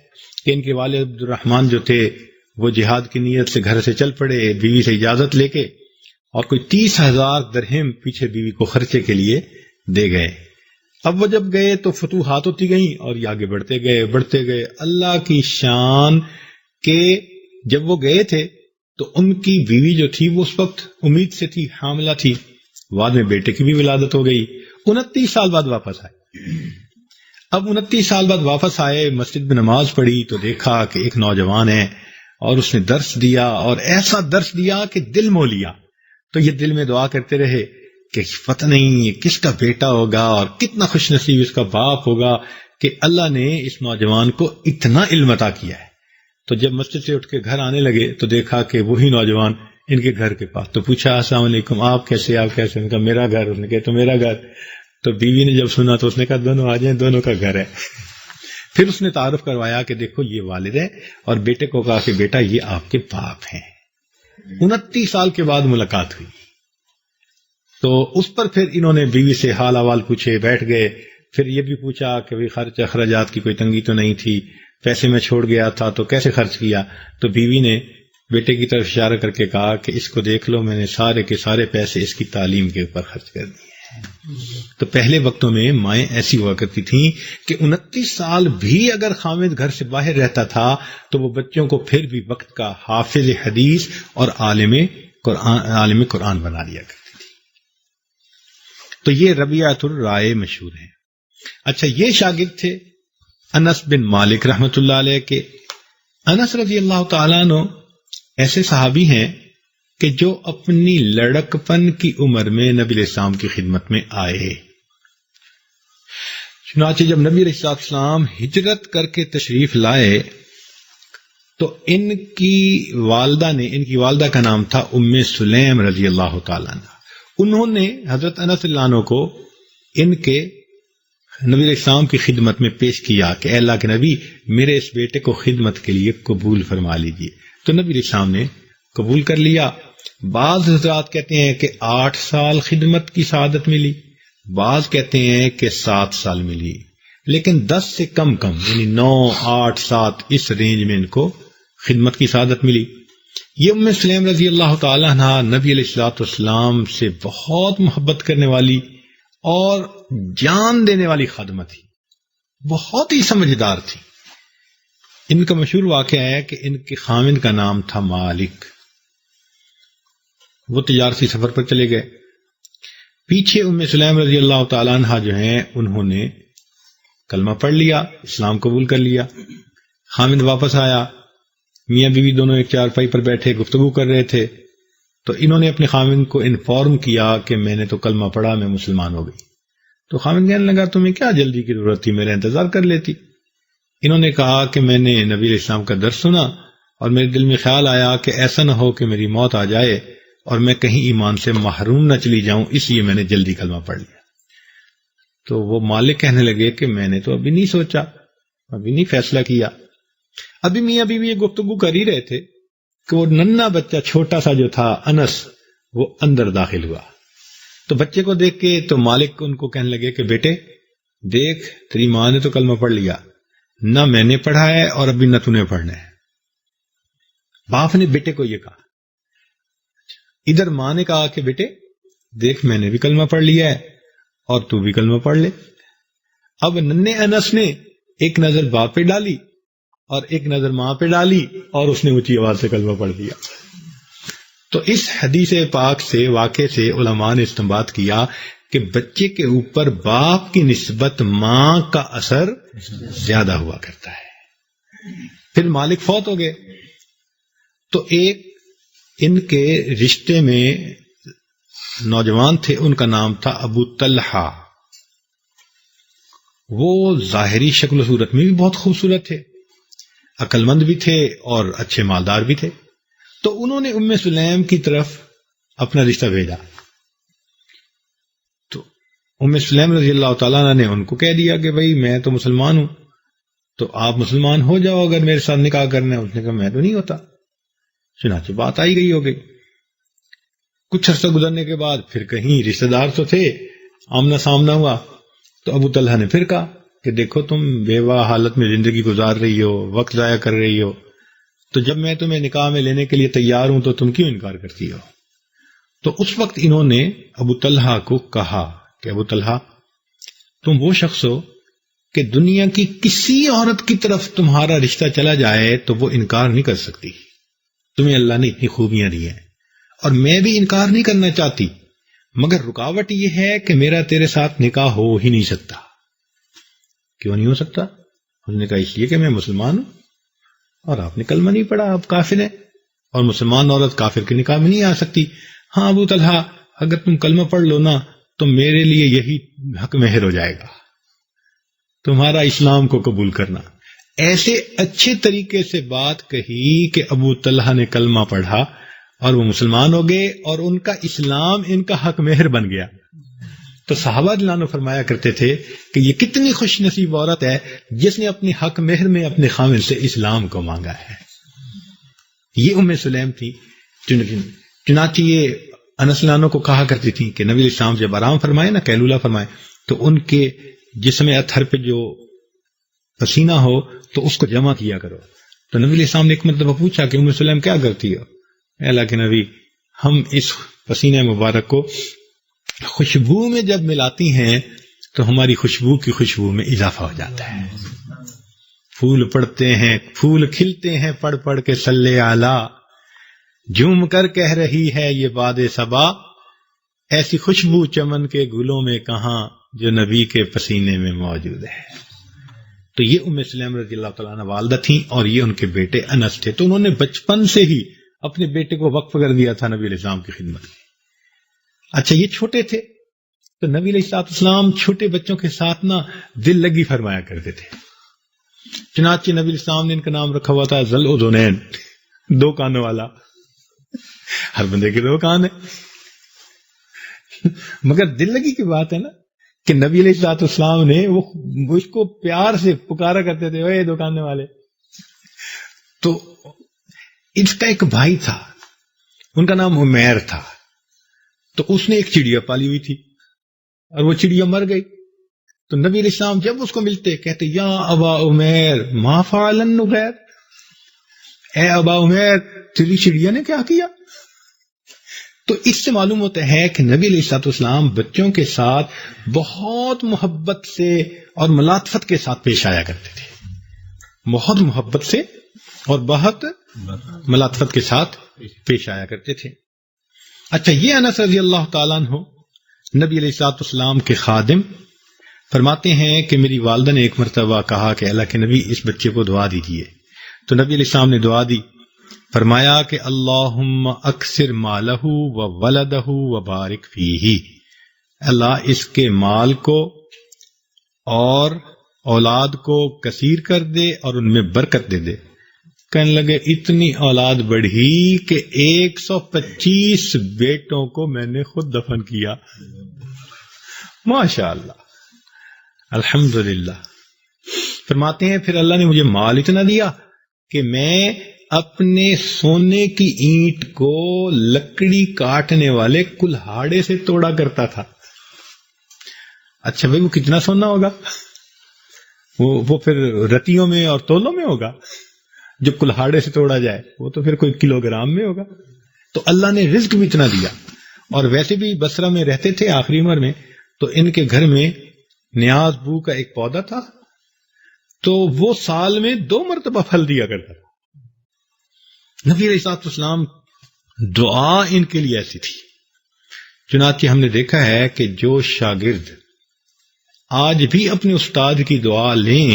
کہ ان کے والد عبد الرحمن جو تھے وہ جہاد کی نیت سے گھر سے چل پڑے بیوی سے اجازت لے کے، اور کوئی 30,000 درہم پیچھے بیوی کو خرچے کے لیے دے گئے. اب وہ جب گئے تو فتوحات ہوتی گئیں اور یہ آگے بڑھتے گئے. اللہ کی شان کہ جب وہ گئے تھے تو ان کی بیوی جو تھی وہ اس وقت امید سے تھی، حاملہ تھی، بعد میں بیٹے کی بھی ولادت ہو گئی، 29 سال بعد واپس آئے۔ اب 29 سال بعد واپس آئے، مسجد میں نماز پڑھی تو دیکھا کہ ایک نوجوان ہے اور اس نے درس دیا، اور ایسا درس دیا کہ دل مو لیا۔ تو یہ دل میں دعا کرتے رہے کہ پتہ نہیں یہ کس کا بیٹا ہوگا اور کتنا خوش نصیب اس کا باپ ہوگا کہ اللہ نے اس نوجوان کو اتنا علم عطا کیا ہے۔ تو جب مسجد سے اٹھ کے گھر آنے لگے تو دیکھا کہ وہی نوجوان ان کے گھر کے پاس، تو پوچھا السلام علیکم، آپ کیسے؟ انہوں نے کہا میرا گھر، اس نے کہا تو میرا گھر۔ تو بیوی نے جب سنا تو اس نے کہا دونوں آ جائیں، دونوں کا گھر ہے۔ پھر اس نے تعارف کروایا کہ دیکھو یہ والد ہے، اور بیٹے کو کہا کہ بیٹا یہ آپ کے باپ ہیں۔ 29 سال کے بعد ملاقات ہوئی، تو اس پر پھر انہوں نے بیوی سے حال احوال پوچھے، بیٹھ گئے، پھر یہ بھی پوچھا کہ بھئی خرچ اخراجات کی کوئی تنگی تو نہیں تھی، پیسے میں چھوڑ گیا تھا تو کیسے خرچ کیا؟ تو بیوی نے بیٹے کی طرف اشارہ کر کے کہا کہ اس کو دیکھ لو، میں نے سارے کے سارے پیسے اس کی تعلیم کے اوپر خرچ کر دیے ہیں۔ تو پہلے وقتوں میں مائیں ایسی ہوا کرتی تھیں کہ 29 سال بھی اگر خامد گھر سے باہر رہتا تھا تو وہ بچوں کو پھر بھی وقت کا حافظ حدیث اور عالم قرآن بنا دیا کرتی تھی۔ تو یہ ربیعۃ الرائے مشہور ہیں۔ اچھا، یہ شاگرد تھے انس بن مالک رحمۃ اللہ علیہ کے۔ انس رضی اللہ تعالیٰ عنہ ایسے صحابی ہیں کہ جو اپنی لڑکپن کی عمر میں نبی علیہ السلام کی خدمت میں آئے۔ چنانچہ جب نبی علیہ السلام ہجرت کر کے تشریف لائے تو ان کی والدہ کا نام تھا ام سلیم رضی اللہ تعالیٰ عنہ۔ انہوں نے حضرت انس اللہ عنہ کو ان کے نبی علیہ السلام کی خدمت میں پیش کیا کہ اے اللہ کے نبی، میرے اس بیٹے کو خدمت کے لیے قبول فرما لیجیے۔ تو نبی علیہ السلام نے قبول کر لیا۔ بعض حضرات کہتے ہیں کہ 8 سال خدمت کی سعادت ملی، بعض کہتے ہیں کہ 7 سال ملی، لیکن 10 سے کم یعنی 9، 8، 7 اس رینج میں ان کو خدمت کی سعادت ملی۔ یہ ام سلیم رضی اللہ تعالیٰ عنہ نبی علیہ الصلوۃ والسلام سے بہت محبت کرنے والی اور جان دینے والی خادمہ تھی، بہت ہی سمجھدار تھی۔ ان کا مشہور واقعہ ہے کہ ان کے خامند کا نام تھا مالک۔ وہ تجارتی سفر پر چلے گئے، پیچھے ام سلیم رضی اللہ تعالیٰ عنہ جو ہیں انہوں نے کلمہ پڑھ لیا، اسلام قبول کر لیا۔ خامند واپس آیا، میاں بیوی دونوں ایک چارپائی پر بیٹھے گفتگو کر رہے تھے، تو انہوں نے اپنے خامند کو انفارم کیا کہ میں نے تو کلمہ پڑھا، میں مسلمان ہو گئی۔ تو خامند کہنے لگا تمہیں کیا جلدی کی ضرورت تھی، میرا انتظار کر لیتی۔ انہوں نے کہا کہ میں نے نبی علیہ السلام کا درس سنا اور میرے دل میں خیال آیا کہ ایسا نہ ہو کہ میری موت آ جائے اور میں کہیں ایمان سے محروم نہ چلی جاؤں، اس لیے میں نے جلدی کلمہ پڑھ لیا۔ تو وہ مالک کہنے لگے کہ میں نے تو ابھی نہیں سوچا، ابھی نہیں فیصلہ کیا۔ ابھی میاں بیوی یہ گفتگو کر ہی رہے تھے کہ وہ ننھا بچہ چھوٹا سا جو تھا انس، وہ اندر داخل ہوا۔ تو بچے کو دیکھ کے تو مالک ان کو کہنے لگے کہ بیٹے دیکھ، تیری ماں نے تو کلمہ پڑھ لیا، نہ میں نے پڑھا ہے اور ابھی نہ تو نے پڑھنا ہے۔ باپ نے بیٹے کو یہ کہا۔ ادھر ماں نے کہا کہ بیٹے دیکھ، میں نے بھی کلمہ پڑھ لیا ہے اور تو بھی کلمہ پڑھ لے۔ اب ننھے انس نے ایک نظر باپ پہ ڈالی اور ایک نظر ماں پہ ڈالی اور اس نے اونچی آواز سے کلمہ پڑھ دیا۔ تو اس حدیث پاک سے، واقعے سے علماء نے استنباط کیا کہ بچے کے اوپر باپ کی نسبت ماں کا اثر زیادہ ہوا کرتا ہے۔ پھر مالک فوت ہو گئے تو ایک ان کے رشتے میں نوجوان تھے، ان کا نام تھا ابو طلحہ۔ وہ ظاہری شکل و صورت میں بھی بہت خوبصورت تھے، عقل مند بھی تھے اور اچھے مالدار بھی تھے۔ تو انہوں نے ام سلیم کی طرف اپنا رشتہ بھیجا، تو ام سلیم رضی اللہ تعالیٰ عنہ نے ان کو کہہ دیا کہ بھئی میں تو مسلمان ہوں، تو آپ مسلمان ہو جاؤ اگر میرے ساتھ نکاح کرنا ہے۔ اس نے کہا میں تو نہیں ہوتا۔ چنانچہ بات آئی گئی ہو گئی۔ کچھ عرصہ گزرنے کے بعد پھر کہیں رشتہ دار تو تھے، آمنا سامنا ہوا، تو ابو طلحہ نے پھر کہا کہ دیکھو تم بیوہ حالت میں زندگی گزار رہی ہو، وقت ضائع کر رہی ہو، تو جب میں تمہیں نکاح میں لینے کے لیے تیار ہوں تو تم کیوں انکار کرتی ہو؟ تو اس وقت انہوں نے ابو طلحہ کو کہا کہ ابو طلحہ تم وہ شخص ہو کہ دنیا کی کسی عورت کی طرف تمہارا رشتہ چلا جائے تو وہ انکار نہیں کر سکتی، تمہیں اللہ نے اتنی خوبیاں دی ہیں، اور میں بھی انکار نہیں کرنا چاہتی، مگر رکاوٹ یہ ہے کہ میرا تیرے ساتھ نکاح ہو ہی نہیں سکتا. کیوں نہیں ہو سکتا؟ اس نے کہا اس لیے کہ میں مسلمان ہوں اور آپ نے کلمہ نہیں پڑھا، آپ کافر ہیں، اور مسلمان عورت کافر کے نکاح میں نہیں آ سکتی. ہاں ابو طلحہ، اگر تم کلمہ پڑھ لو نا تو میرے لیے یہی حق مہر ہو جائے گا، تمہارا اسلام کو قبول کرنا. ایسے اچھے طریقے سے بات کہی کہ ابو طلحہ نے کلمہ پڑھا اور وہ مسلمان ہو گئے اور ان کا اسلام ان کا حق مہر بن گیا. تو صحابہ رضی اللہ عنہم فرمایا کرتے تھے کہ یہ کتنی خوش نصیب عورت ہے جس نے اپنی حق مہر میں اپنے خاوند سے اسلام کو مانگا ہے. یہ ام سلیم تھی. چنانچہ یہ انس رضی اللہ عنہ کو کہا کرتی تھی کہ نبی علیہ السلام جب آرام فرمائے نا، قیلولہ فرمائے، تو ان کے جسم اطہر پہ جو پسینہ ہو تو اس کو جمع کیا کرو. تو نبی علیہ السلام نے ایک مرتبہ پوچھا کہ ام سلیم کیا کرتی ہو؟ اے اللہ کے نبی، ہم اس پسینہ مبارک کو خوشبو میں جب ملاتی ہیں تو ہماری خوشبو کی خوشبو میں اضافہ ہو جاتا ہے. پھول پڑتے ہیں، پھول کھلتے ہیں پڑھ پڑھ کے صلی علی، جھوم کر کہہ رہی ہے یہ باد صبا، ایسی خوشبو چمن کے گلوں میں کہاں جو نبی کے پسینے میں موجود ہے. تو یہ ام سلیم رضی اللہ تعالیٰ عنہ والدہ تھیں اور یہ ان کے بیٹے انس تھے. تو انہوں نے بچپن سے ہی اپنے بیٹے کو وقف کر دیا تھا نبی علیہ السلام کی خدمت میں. اچھا یہ چھوٹے تھے تو نبی علیہ السلام چھوٹے بچوں کے ساتھ نا دل لگی فرمایا کرتے تھے. چنانچہ نبی علیہ السلام نے ان کا نام رکھا ہوا تھا ذل اذنین، دو کانوں والا. ہر بندے کے دو کان ہیں، مگر دل لگی کی بات ہے نا کہ نبی علیہ السلام نے وہ اس کو پیار سے پکارا کرتے تھے، اے دو کانوں والے. تو اس کا ایک بھائی تھا، ان کا نام عمیر تھا. تو اس نے ایک چڑیا پالی ہوئی تھی اور وہ چڑیا مر گئی. تو نبی علیہ السلام جب اس کو ملتے کہتے یا ابا عمیر ما فعل النغیر، اے ابا عمیر تیری چڑیا نے کیا کیا. تو اس سے معلوم ہوتا ہے کہ نبی علیہ السلام بچوں کے ساتھ بہت محبت سے اور ملاطفت کے ساتھ پیش آیا کرتے تھے، بہت محبت سے اور بہت ملاطفت کے ساتھ پیش آیا کرتے تھے. اچھا یہ انس رضی اللہ تعالیٰ عنہ نبی علیہ السلام کے خادم فرماتے ہیں کہ میری والدہ نے ایک مرتبہ کہا کہ اللہ کے نبی اس بچے کو دعا دیجیے. تو نبی علیہ السلام نے دعا دی، فرمایا کہ اللہم اکثر مالہ و ولدہ و بارک فیہ، اللہ اس کے مال کو اور اولاد کو کثیر کر دے اور ان میں برکت دے دے. کہنے لگے اتنی اولاد بڑھی کہ 125 بیٹوں کو میں نے خود دفن کیا. ماشاء اللہ، الحمدللہ. فرماتے ہیں پھر اللہ نے مجھے مال اتنا دیا کہ میں اپنے سونے کی اینٹ کو لکڑی کاٹنے والے کلہاڑے سے توڑا کرتا تھا. اچھا بھائی وہ کتنا سونا ہوگا؟ وہ پھر رتیوں میں اور تولوں میں ہوگا. جو کلہاڑے سے توڑا جائے وہ تو پھر کوئی کلو گرام میں ہوگا. تو اللہ نے رزق بھی اتنا دیا. اور ویسے بھی بصرہ میں رہتے تھے آخری عمر میں، تو ان کے گھر میں نیاز بو کا ایک پودا تھا، تو وہ سال میں 2 مرتبہ پھل دیا کرتا تھا. نبی علیہ السلام دعا ان کے لیے ایسی تھی. چنانچہ ہم نے دیکھا ہے کہ جو شاگرد آج بھی اپنے استاد کی دعا لیں،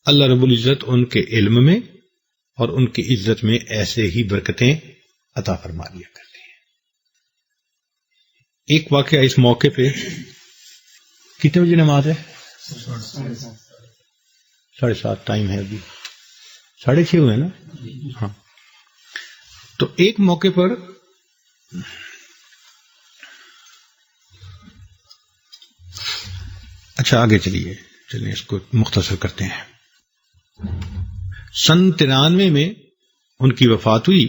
اللہ رب العزت ان کے علم میں اور ان کی عزت میں ایسے ہی برکتیں عطا فرما دیا کرتے ہیں. ایک واقعہ اس موقع پہ، کتنے بجے نماز ہے؟ 7:30 ٹائم ہے، ابھی 6:30 ہوئے نا. ہاں تو ایک موقع پر اچھا آگے چلیں اس کو مختصر کرتے ہیں. سن 93 میں ان کی وفات ہوئی.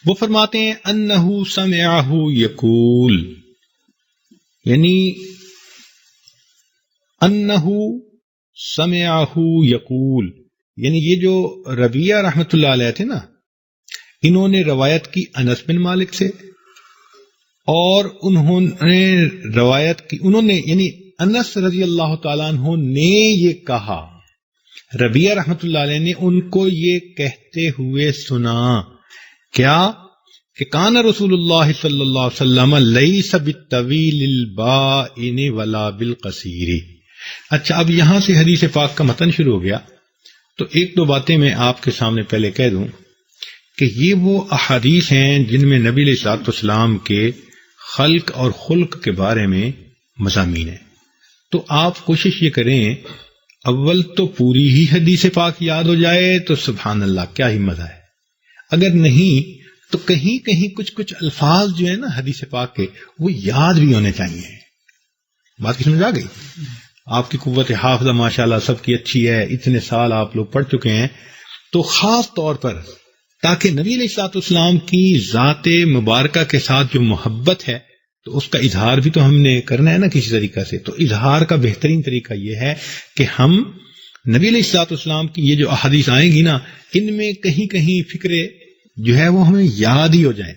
وہ فرماتے ہیں انہو سمعہ یقول، یعنی انہو سمعہ یقول، یعنی یہ جو ربیہ رحمت اللہ علیہ تھے نا، انہوں نے روایت کی انس بن مالک سے، اور انہوں نے یعنی انس رضی اللہ تعالیٰ عنہ نے یہ کہا، ربیہ رحمت اللہ علیہ نے ان کو یہ کہتے ہوئے سنا کیا کہ کان رسول اللہ صلی اللہ علیہ وسلم لیس بالطویل البائن ولا بالقصیر. اچھا، اب یہاں سے حدیث پاک کا متن شروع ہو گیا، تو ایک دو باتیں میں آپ کے سامنے پہلے کہہ دوں کہ یہ وہ احادیث ہیں جن میں نبی علیہ الصلوۃ والسلام کے خلق اور خلق کے بارے میں مضامین ہیں. تو آپ کوشش یہ کریں، اول تو پوری ہی حدیث پاک یاد ہو جائے تو سبحان اللہ کیا ہی مزہ ہے، اگر نہیں تو کہیں کہیں کچھ الفاظ جو ہیں نا حدیث پاک کے وہ یاد بھی ہونے چاہیے. بات کی سمجھ آ گئی؟ آپ کی قوت حافظہ ماشاءاللہ سب کی اچھی ہے، اتنے سال آپ لوگ پڑھ چکے ہیں، تو خاص طور پر تاکہ نبی علیہ الصلوۃ والسلام کی ذات مبارکہ کے ساتھ جو محبت ہے تو اس کا اظہار بھی تو ہم نے کرنا ہے نا کسی طریقہ سے. تو اظہار کا بہترین طریقہ یہ ہے کہ ہم نبی علیہ الصلوۃ والسلام کی یہ جو احادیث آئیں گی نا، ان میں کہیں کہیں فکرے جو ہے وہ ہمیں یاد ہی ہو جائیں.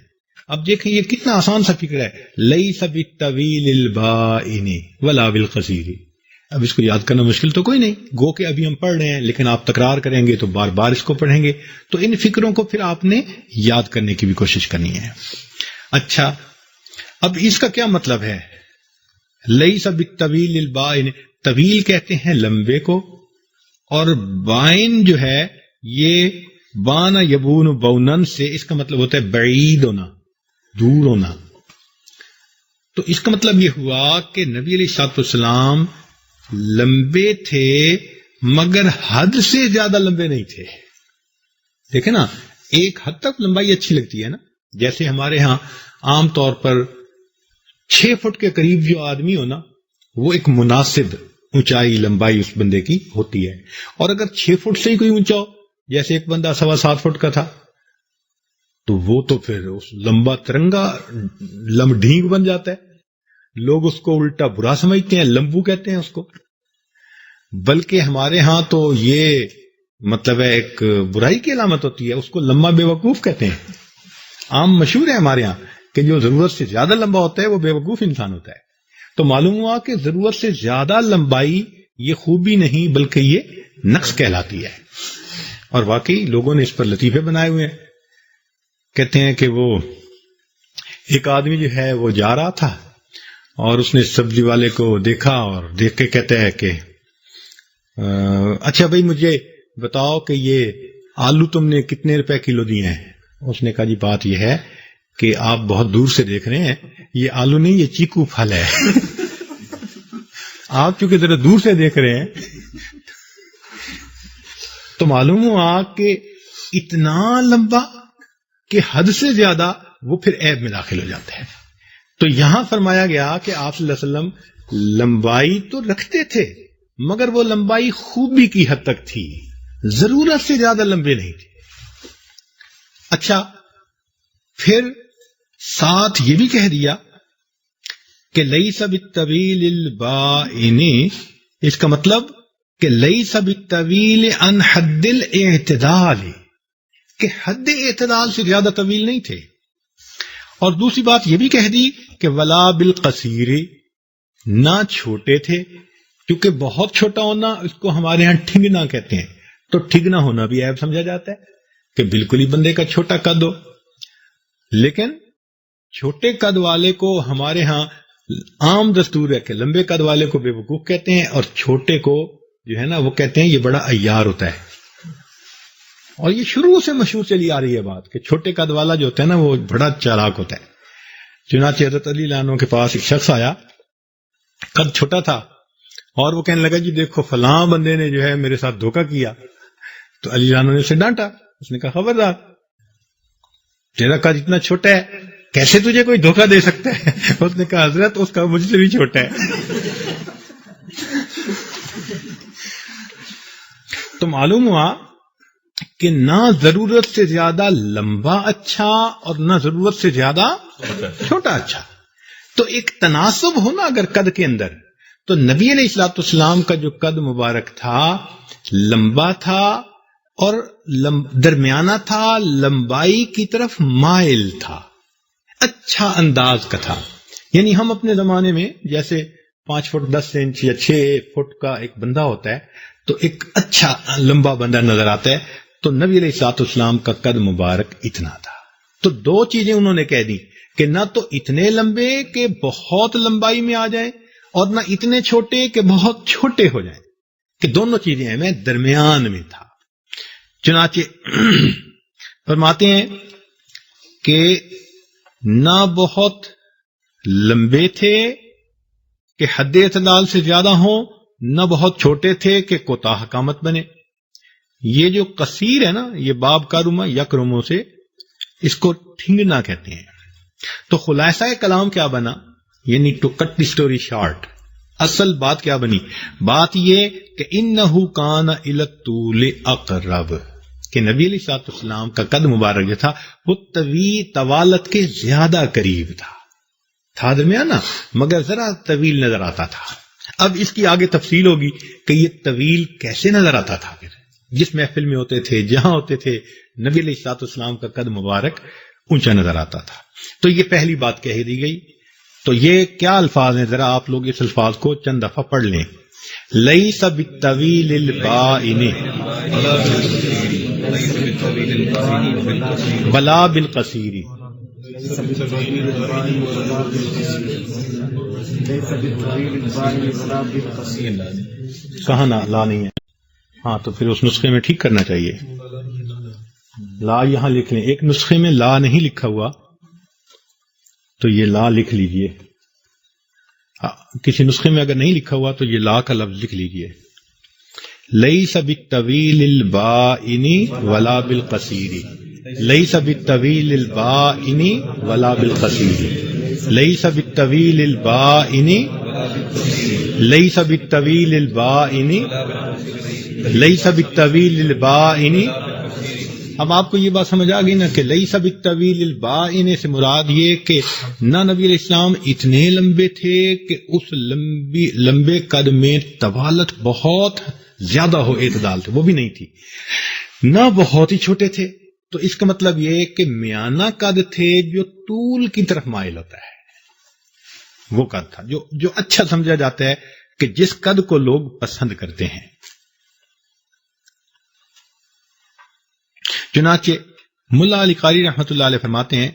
اب دیکھیں یہ کتنا آسان سا فکر ہے، لیس بالطویل البائن ولا بالقصیر. اب اس کو یاد کرنا مشکل تو کوئی نہیں، گو کہ ابھی ہم پڑھ رہے ہیں لیکن آپ تکرار کریں گے تو بار بار اس کو پڑھیں گے، تو ان فکروں کو پھر آپ نے یاد کرنے کی بھی کوشش کرنی ہے. اچھا، اب اس کا کیا مطلب ہے؟ لیس بالطویل البائن، طویل کہتے ہیں لمبے کو، اور بائن جو ہے یہ بانا یبون بونن سے اس کا مطلب ہوتا ہے بعید ہونا، دور ہونا. تو اس کا مطلب یہ ہوا کہ نبی علیہ الصلوۃ والسلام لمبے تھے مگر حد سے زیادہ لمبے نہیں تھے. دیکھیں نا، ایک حد تک لمبائی اچھی لگتی ہے نا، جیسے ہمارے ہاں عام طور پر 6 فٹ کے قریب جو آدمی ہو نا وہ ایک مناسب اونچائی لمبائی اس بندے کی ہوتی ہے. اور اگر 6 فٹ سے ہی کوئی اونچا ہو، جیسے ایک بندہ 7.25 فٹ کا تھا، تو وہ تو پھر اس لمبا ترنگا ڈھینگ بن جاتا ہے. لوگ اس کو الٹا برا سمجھتے ہیں، لمبو کہتے ہیں اس کو. بلکہ ہمارے ہاں تو یہ مطلب ہے ایک برائی کی علامت ہوتی ہے، اس کو لمبا بے وقوف کہتے ہیں. عام مشہور ہے ہمارے ہاں کہ جو ضرورت سے زیادہ لمبا ہوتا ہے وہ بے وقوف انسان ہوتا ہے. تو معلوم ہوا کہ ضرورت سے زیادہ لمبائی یہ خوبی نہیں بلکہ یہ نقص کہلاتی ہے. اور واقعی لوگوں نے اس پر لطیفے بنائے ہوئے ہیں. کہتے ہیں کہ وہ ایک آدمی جو ہے وہ جا رہا تھا اور اس نے سبزی والے کو دیکھا اور دیکھ کے کہتا ہے کہ اچھا بھائی مجھے بتاؤ کہ یہ آلو تم نے کتنے روپے کلو دیے ہیں؟ اس نے کہا جی بات یہ ہے کہ آپ بہت دور سے دیکھ رہے ہیں، یہ آلو نہیں، یہ چیکو پھل ہے. آپ چونکہ ذرا دور سے دیکھ رہے ہیں تو معلوم ہوا کہ اتنا لمبا کہ حد سے زیادہ وہ پھر عیب میں داخل ہو جاتا ہے. تو یہاں فرمایا گیا کہ آپ صلی اللہ علیہ وسلم لمبائی تو رکھتے تھے مگر وہ لمبائی خوبی کی حد تک تھی، ضرورت سے زیادہ لمبے نہیں تھے. اچھا، پھر ساتھ یہ بھی کہہ دیا کہ لیس بالطویل البائن، اس کا مطلب کہ لیس بالطویل عن حد الاعتدال، کہ حد اعتدال سے زیادہ طویل نہیں تھے. اور دوسری بات یہ بھی کہہ دی کہ ولا بالقصیر، نہ چھوٹے تھے، کیونکہ بہت چھوٹا ہونا اس کو ہمارے ہاں ٹھگنا کہتے ہیں. تو ٹھگنا ہونا بھی عیب سمجھا جاتا ہے کہ بالکل ہی بندے کا چھوٹا قد ہو. لیکن چھوٹے قد والے کو ہمارے ہاں عام دستور ہے کہ لمبے قد والے کو بے وقوف کہتے ہیں، اور چھوٹے کو جو ہے نا وہ کہتے ہیں یہ بڑا عیار ہوتا ہے. اور یہ شروع سے مشہور چلی آ رہی ہے بات کہ چھوٹے قد والا جو ہوتا ہے نا وہ بڑا چالاک ہوتا ہے. چنانچہ حضرت علی عنہ کے پاس ایک شخص آیا، قد چھوٹا تھا، اور وہ کہنے لگا جی دیکھو فلاں بندے نے جو ہے میرے ساتھ دھوکہ کیا. تو علی عنہ نے اسے ڈانٹا، اس نے کہا خبردار، تیرا قد اتنا چھوٹا ہے کیسے تجھے کوئی دھوکہ دے سکتا ہے؟ اس نے کہا حضرت اس کا مجھ سے بھی چھوٹا ہے. تو معلوم ہوا کہ نہ ضرورت سے زیادہ لمبا اچھا اور نہ ضرورت سے زیادہ چھوٹا اچھا. تو ایک تناسب ہونا اگر قد کے اندر، تو نبی علیہ الصلوۃ والسلام کا جو قد مبارک تھا لمبا تھا اور درمیانہ تھا، لمبائی کی طرف مائل تھا، اچھا انداز کا تھا. یعنی ہم اپنے زمانے میں جیسے 5 فٹ 10 انچ یا 6 فٹ کا ایک بندہ ہوتا ہے تو ایک اچھا لمبا بندہ نظر آتا ہے. تو نبی علیہ الصلوۃ والسلام کا قد مبارک اتنا تھا. تو دو چیزیں انہوں نے کہہ دی کہ نہ تو اتنے لمبے کہ بہت لمبائی میں آ جائیں اور نہ اتنے چھوٹے کہ بہت چھوٹے ہو جائیں، کہ دونوں چیزیں ہیں، میں درمیان میں تھا۔ چنانچہ فرماتے ہیں کہ نہ بہت لمبے تھے کہ حد اعتدال سے زیادہ ہوں، نہ بہت چھوٹے تھے کہ کوتاہ قامت بنے۔ یہ جو قصیر ہے نا، یہ باب کا روما یکرموں سے، اس کو ٹھنگنا کہتے ہیں۔ تو خلاصہ کلام کیا بنا، یعنی to cut the story short, اصل بات کیا بنی؟ بات یہ کہ انہو کان الی الطول اقرب، کہ نبی علیہ الصلوۃ والسلام کا قد مبارک جو تھا وہ طوالت کے زیادہ قریب تھا درمیانہ، مگر ذرا طویل نظر آتا تھا۔ اب اس کی آگے تفصیل ہوگی کہ یہ طویل کیسے نظر آتا تھا، پھر جس محفل میں ہوتے تھے، جہاں ہوتے تھے، نبی علیہ الصلوۃ والسلام کا قد مبارک اونچا نظر آتا تھا۔ تو یہ پہلی بات کہہ دی گئی۔ تو یہ کیا الفاظ ہیں، ذرا آپ لوگ اس الفاظ کو چند دفعہ پڑھ لیں۔ لیس بالطویل البائن ولا بالقصیر، کہاں لا نہیں ہے؟ ہاں تو پھر اس نسخے میں ٹھیک کرنا چاہیے، لا یہاں لکھ لیں۔ ایک نسخے میں لا نہیں لکھا ہوا تو یہ لا لکھ لیجئے، کسی نسخے میں اگر نہیں لکھا ہوا تو یہ لا کا لفظ لکھ لیجئے۔ لیس بالطویل البائن ولا بالقصیر، لیس بالطویل البائن ولا بالقصیر، لیس بالطویل البائن، لیس بالطویل البائن، لیس بالطویل البائن۔ اب آپ کو یہ بات سمجھ آ گئی نا کہ لیس بالطویل البائن سے مراد یہ کہ نہ نبی علیہ السلام اتنے لمبے تھے کہ اس لمبے قد میں طوالت بہت زیادہ ہو، اعتدال سے وہ بھی نہیں تھی، نہ بہت ہی چھوٹے تھے۔ تو اس کا مطلب یہ کہ میانہ قد تھے جو طول کی طرف مائل ہوتا ہے، وہ قد تھا جو اچھا سمجھا جاتا ہے کہ جس قد کو لوگ پسند کرتے ہیں۔ چنانچہ ملا علی قاری رحمۃ اللہ علیہ فرماتے ہیں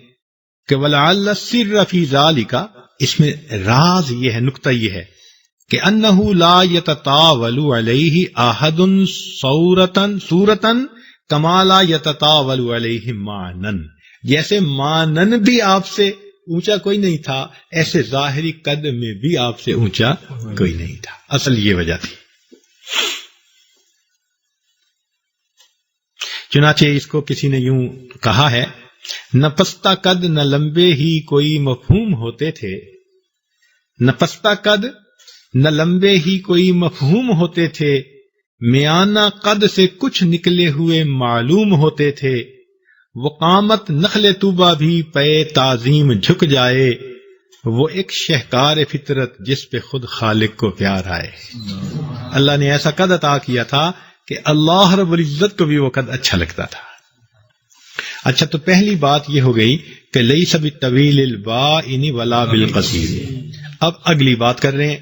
کہ وَلَعَلَّ السِّرَّ فِي ذَلِكَ، اس میں راز یہ ہے، نکتہ یہ ہے کہ انہ لا یتطاول علیہ احد صورتاً کما لا یتطاول علیہ معنن، جیسے معنن بھی آپ سے اونچا کوئی نہیں تھا، ایسے ظاہری قد میں بھی آپ سے اونچا کوئی نہیں تھا۔ اصل یہ وجہ تھی۔ چنانچہ اس کو کسی نے یوں کہا ہے، نہ پستہ قد نہ لمبے ہی کوئی مفہوم ہوتے تھے، نہ پستہ قد نہ لمبے ہی کوئی مفہوم ہوتے تھے، میانہ قد سے کچھ نکلے ہوئے معلوم ہوتے تھے، وہ قامت نخل طوبہ بھی پے تعظیم جھک جائے، وہ ایک شہکار فطرت جس پہ خود خالق کو پیار آئے۔ اللہ نے ایسا قد عطا کیا تھا کہ اللہ رب العزت کو بھی وہ قد اچھا لگتا تھا۔ اچھا، تو پہلی بات یہ ہو گئی کہ لیس بالطویل البائن ولا بالقصیر۔ اب اگلی بات کر رہے ہیں،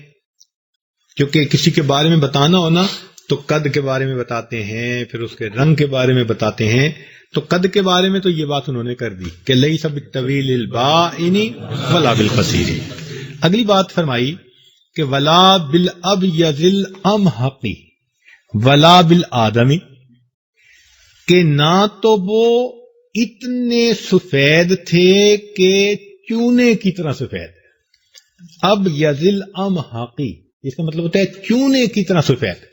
کیونکہ کسی کے بارے میں بتانا ہونا تو قد کے بارے میں بتاتے ہیں، پھر اس کے رنگ کے بارے میں بتاتے ہیں۔ تو قد کے بارے میں تو یہ بات انہوں نے کر دی کہ لیس بالطویل البائن ولا بالقصیر۔ اگلی بات فرمائی کہ ولا بالاbyض الامحق ولا بالآدمی، کہ نہ تو وہ اتنے سفید تھے کہ چونے کی طرح سفید۔ اب یزل امحقی، اس کا مطلب ہوتا ہے چونے کی طرح سفید۔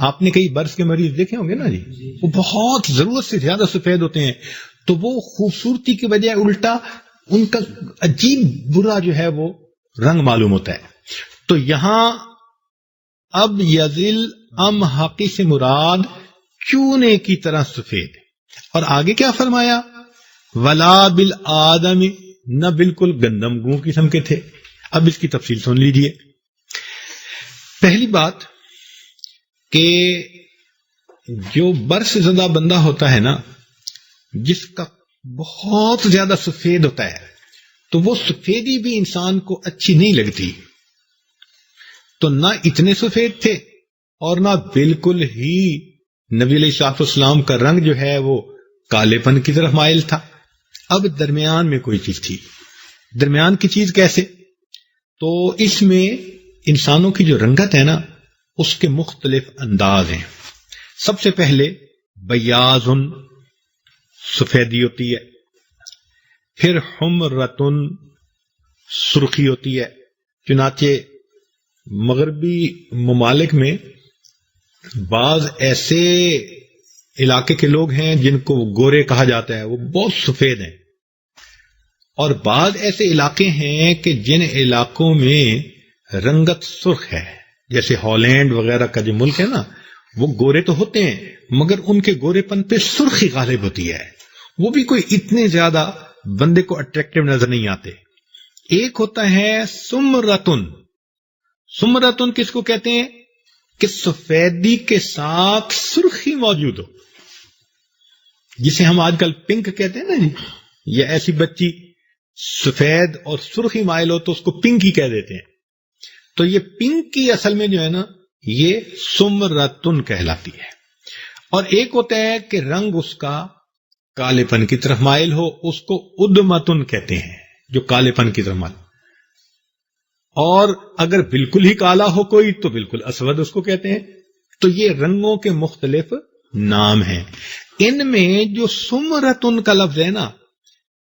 آپ نے کئی برس کے مریض دیکھے ہوں گے نا جی، وہ بہت ضرورت سے زیادہ سفید ہوتے ہیں، تو وہ خوبصورتی کی بجائے الٹا ان کا عجیب برا جو ہے وہ رنگ معلوم ہوتا ہے۔ تو یہاں اب یزل امحقی سے مراد چونے کی طرح سفید، اور آگے کیا فرمایا؟ ولا بالآدم، نہ بالکل گندم گوں قسم کے تھے۔ اب اس کی تفصیل سن لیجئے۔ پہلی بات کہ جو برس زدہ بندہ ہوتا ہے نا، جس کا بہت زیادہ سفید ہوتا ہے، تو وہ سفیدی بھی انسان کو اچھی نہیں لگتی۔ تو نہ اتنے سفید تھے اور نہ بالکل ہی نبی علیہ الصلوۃ والسلام کا رنگ جو ہے وہ کالے پن کی طرف مائل تھا۔ اب درمیان میں کوئی چیز تھی. درمیان کی چیز کیسے؟ تو اس میں انسانوں کی جو رنگت ہے نا اس کے مختلف انداز ہیں. سب سے پہلے بیاضن سفیدی ہوتی ہے، پھر حمرتن سرخی ہوتی ہے. چنانچہ مغربی ممالک میں بعض ایسے علاقے کے لوگ ہیں جن کو گورے کہا جاتا ہے، وہ بہت سفید ہیں، اور بعض ایسے علاقے ہیں کہ جن علاقوں میں رنگت سرخ ہے، جیسے ہالینڈ وغیرہ کا جو ملک ہے نا، وہ گورے تو ہوتے ہیں مگر ان کے گورے پن پہ سرخی غالب ہوتی ہے، وہ بھی کوئی اتنے زیادہ بندے کو اٹریکٹیو نظر نہیں آتے. ایک ہوتا ہے سمرتن. سمرتن کس کو کہتے ہیں؟ کہ سفیدی کے ساتھ سرخی موجود ہو، جسے ہم آج کل پنک کہتے ہیں نا جی. یا ایسی بچی سفید اور سرخی مائل ہو تو اس کو پنک ہی کہہ دیتے ہیں. تو یہ پنک کی اصل میں جو ہے نا یہ سمرتن کہلاتی ہے. اور ایک ہوتا ہے کہ رنگ اس کا کالے پن کی طرف مائل ہو، اس کو ادمتن کہتے ہیں، جو کالے پن کی طرف مائل. اور اگر بالکل ہی کالا ہو کوئی تو بالکل اسود اس کو کہتے ہیں. تو یہ رنگوں کے مختلف نام ہیں. ان میں جو سمرتن کا لفظ ہے نا